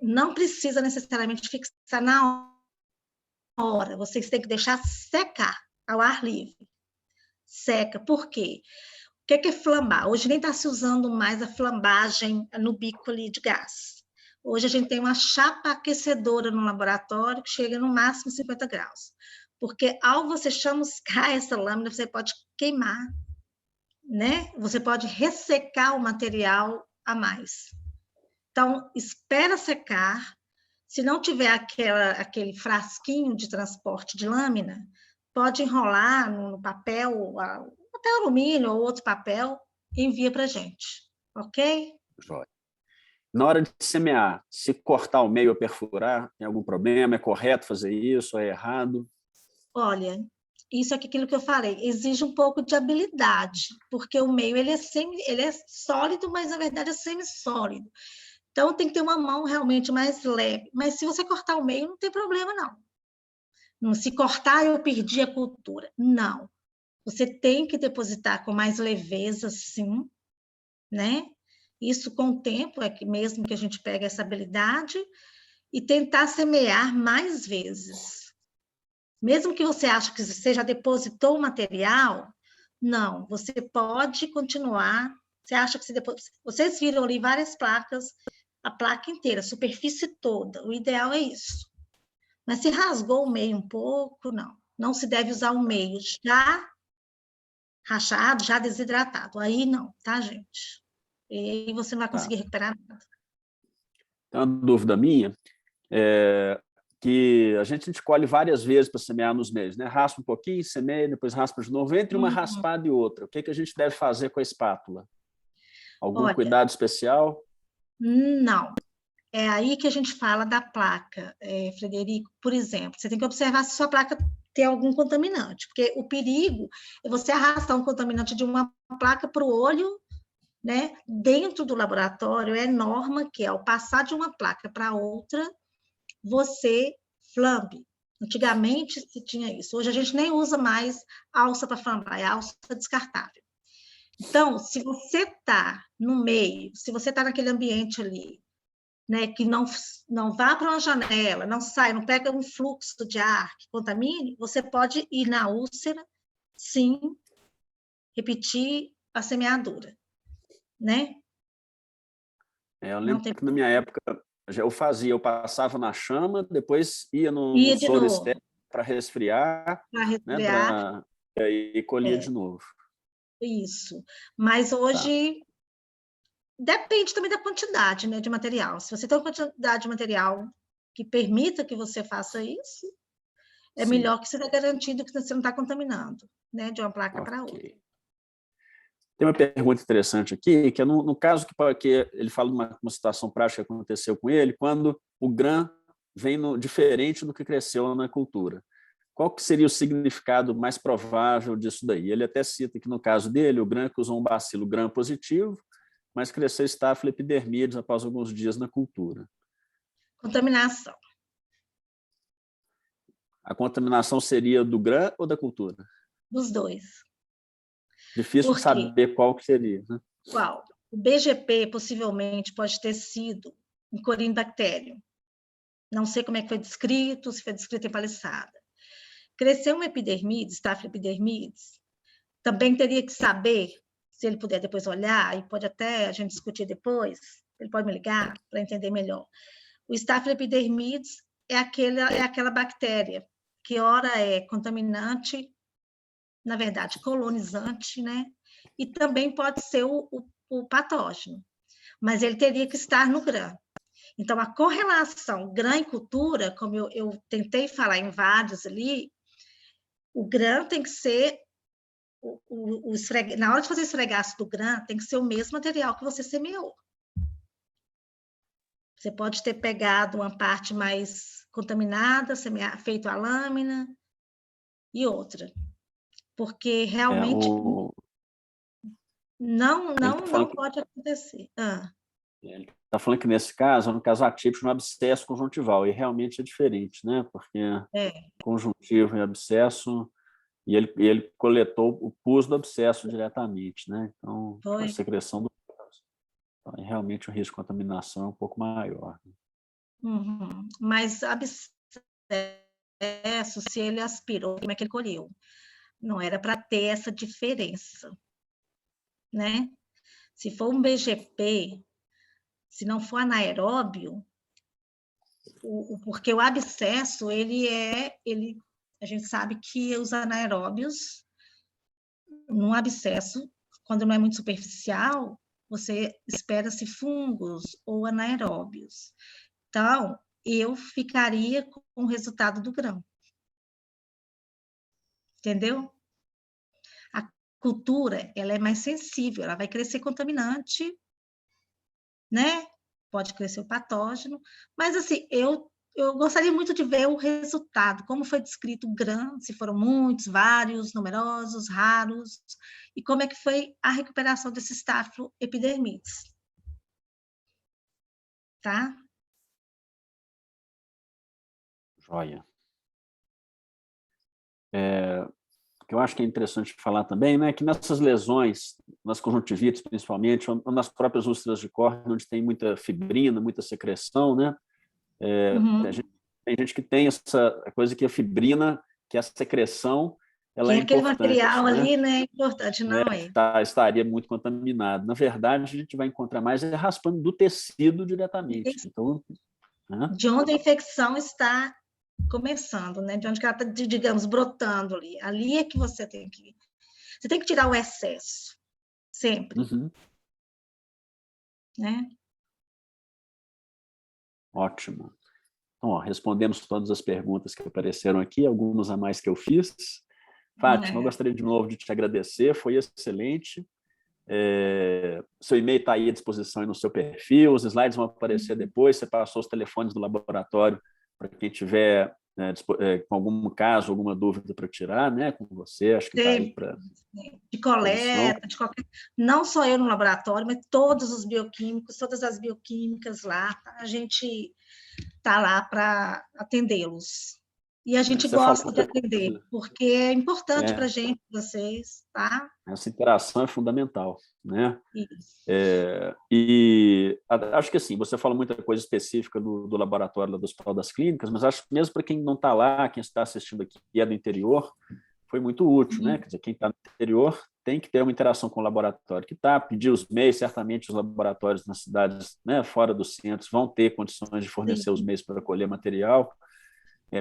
Não precisa necessariamente fixar na hora, vocês têm que deixar secar ao ar livre. Seca, por quê? O que é flambar? Hoje nem está se usando mais a flambagem no bico ali de gás. Hoje a gente tem uma chapa aquecedora no laboratório que chega no máximo 50 graus. Porque ao você chamuscar essa lâmina, você pode queimar, né? Você pode ressecar o material a mais. Então, espera secar. Se não tiver aquele frasquinho de transporte de lâmina, pode enrolar no papel, até alumínio ou outro papel, e envia para a gente, ok? Jóia. Na hora de semear, se cortar o meio ou perfurar, tem algum problema? É correto fazer isso? É errado? Olha, isso é aquilo que eu falei, exige um pouco de habilidade, porque o meio ele é sólido, mas na verdade é semissólido. Então tem que ter uma mão realmente mais leve. Mas se você cortar o meio, não tem problema, não. Não se cortar, eu perdi a cultura. Não. Você tem que depositar com mais leveza, sim, né? Isso com o tempo, é que mesmo que a gente pegue essa habilidade e tentar semear mais vezes. Mesmo que você ache que você já depositou o material, não, você pode continuar. Você acha que vocês viram ali várias placas, a placa inteira, a superfície toda. O ideal é isso. Mas se rasgou o meio um pouco, não. Não se deve usar o meio já rachado, já desidratado. Aí não, tá, gente? E aí você não vai conseguir recuperar nada. Tem uma dúvida minha, que a gente escolhe várias vezes para semear nos meios, né? Raspa um pouquinho, semeia, depois raspa de novo. Entre uma raspada e outra, o que a gente deve fazer com a espátula? Algum cuidado especial? Não. É aí que a gente fala da placa, Frederico. Por exemplo, você tem que observar se sua placa tem algum contaminante, porque o perigo é você arrastar um contaminante de uma placa para o olho, né? Dentro do laboratório, é norma que ao passar de uma placa para outra, você flambe. Antigamente se tinha isso. Hoje a gente nem usa mais alça para flambar, é alça descartável. Então, se você está no meio, se você está naquele ambiente ali, né, que não vá para uma janela, não sai, não pega um fluxo de ar que contamine, você pode ir na úlcera, sim, repetir a semeadura, né? Eu Não lembro tem que na minha época eu passava na chama, depois ia no ia de soro novo externo para resfriar, para né, resfriar, para e colhia de é, novo. isso. Mas Tá. hoje depende também da quantidade, né, de material. Se você tem uma quantidade de material que permita que você faça isso, é Sim, melhor que você está garantindo que você não está contaminando, né, de uma placa para ok. outra. Tem uma pergunta interessante aqui, que é no caso que ele fala de uma situação prática que aconteceu com ele, quando o grã vem diferente do que cresceu na cultura. Qual que seria o significado mais provável disso daí? Ele até cita que, no caso dele, o grã que usou um bacilo gram positivo, mas cresceu Staphylo epidermidis após alguns dias na cultura. Contaminação, A contaminação seria do grã ou da cultura? dos dois. Difícil de Por quê? saber qual que seria, né? Qual? O BGP possivelmente pode ter sido um corinbactério. Não sei como é que foi descrito, se foi descrito em paliçada. Cresceu um epidermides, Staphylo epidermides, também teria que saber, se ele puder depois olhar, e pode até a gente discutir depois, ele pode me ligar para entender melhor. O Staphylo epidermides é aquela bactéria que ora é contaminante, na verdade, colonizante, né? E também pode ser o patógeno, mas ele teria que estar no grã. Então, a correlação grã e cultura, como eu tentei falar em vários ali, o grã tem que ser na hora de fazer esfregaço do grã, tem que ser o mesmo material que você semeou. Você pode ter pegado uma parte mais contaminada, feito a lâmina e outra, porque realmente O, ele está não falando que pode acontecer. ele tá falando que nesse caso é um caso atípico no abscesso conjuntival, e realmente é diferente, né? Porque É, conjuntivo e abscesso, e ele coletou o pus do abscesso diretamente, né? Então, foi a foi. secreção do pus. Então, realmente o risco de contaminação é um pouco maior. Uhum. Mas abscesso, se ele aspirou, como é que ele colheu? Não era para ter essa diferença, né? Se for um BGP, se não for anaeróbio, porque o abscesso, a gente sabe que os anaeróbios, num abscesso, quando não é muito superficial, você espera-se fungos ou anaeróbios. Então, eu ficaria com o resultado do grão, entendeu? A cultura, ela é mais sensível, ela vai crescer contaminante, né? Pode crescer o patógeno, mas assim, eu gostaria muito de ver o resultado, como foi descrito o grã, se foram muitos, vários, numerosos, raros, e como é que foi a recuperação desse Staphylo epidermidis, tá? Joia. O que eu acho que é interessante falar também, né, que nessas lesões, nas conjuntivites principalmente, ou nas próprias úlceras de córnea, onde tem muita fibrina, muita secreção, né, Uhum. tem gente que tem essa coisa que a fibrina, que a secreção, ela Que é é aquele importante, material né, ali, né? Importante, não é? estaria muito contaminado. Na verdade, a gente vai encontrar mais raspando do tecido diretamente. Então, né, De onde a infecção está começando, né? De onde que ela está, digamos, brotando ali. Ali é que você tem que tirar o excesso, sempre, uhum, né? ótimo. Então, ó, respondemos todas as perguntas que apareceram aqui, algumas a mais que eu fiz. Fátima, eu É. gostaria de novo de te agradecer, foi excelente. Seu e-mail está aí à disposição aí no seu perfil, os slides vão aparecer depois, você passou os telefones do laboratório para quem tiver com algum caso, alguma dúvida para tirar, né, com você, acho que está aí Sempre, para de disposição. coleta, de qualquer. Não só eu no laboratório, mas todos os bioquímicos, todas as bioquímicas lá, tá? A gente está lá para atendê-los. E a gente Você falou gosta de muita atender, coisa, porque é importante para a é, gente, vocês, tá? essa interação é fundamental, né? Isso. E acho que assim, você fala muita coisa específica do laboratório lá do Hospital das Clínicas, mas acho que mesmo para quem não está lá, quem está assistindo aqui e é do interior, foi muito útil, né? Quer dizer, quem está no interior tem que ter uma interação com o laboratório que está, pedir os meios, certamente os laboratórios nas cidades, né, fora dos centros vão ter condições de fornecer os meios para colher material.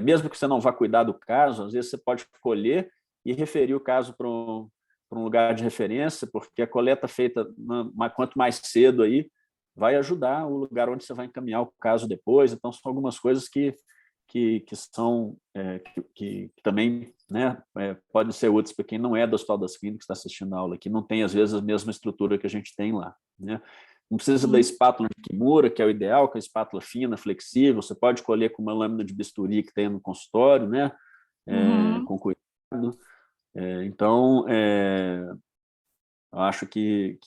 Mesmo que você não vá cuidar do caso, às vezes você pode colher e referir o caso para um lugar de referência, porque a coleta feita quanto mais cedo aí vai ajudar o lugar onde você vai encaminhar o caso depois. Então, são algumas coisas que são que também, né, podem ser úteis para quem não é do Hospital das Clínicas, está assistindo a aula aqui, não tem, às vezes, a mesma estrutura que a gente tem lá, né? Não precisa da espátula de Kimura, que é o ideal, que é a espátula fina, flexível, você pode colher com uma lâmina de bisturi que tem no consultório, né? Com cuidado. Então, eu acho que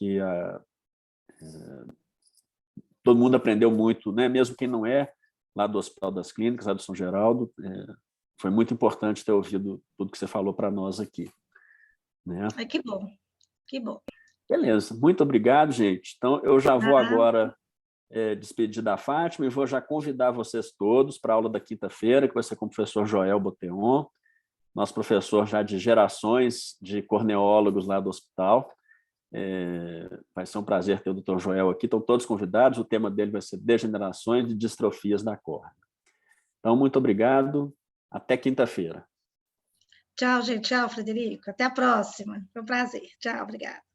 todo mundo aprendeu muito, né? Mesmo quem não é lá do Hospital das Clínicas, lá do São Geraldo, foi muito importante ter ouvido tudo que você falou para nós aqui, né? Que bom, que bom. Beleza, muito obrigado, gente. Então, eu já vou agora despedir da Fátima e vou já convidar vocês todos para a aula da quinta-feira, que vai ser com o professor Joel Boteon, nosso professor já de gerações de corneólogos lá do hospital. Vai ser um prazer ter o Dr. Joel aqui, estão todos convidados, o tema dele vai ser degenerações de distrofias da córnea. Então, muito obrigado, até quinta-feira. Tchau, gente, tchau, Frederico, até a próxima, foi um prazer, tchau, obrigada.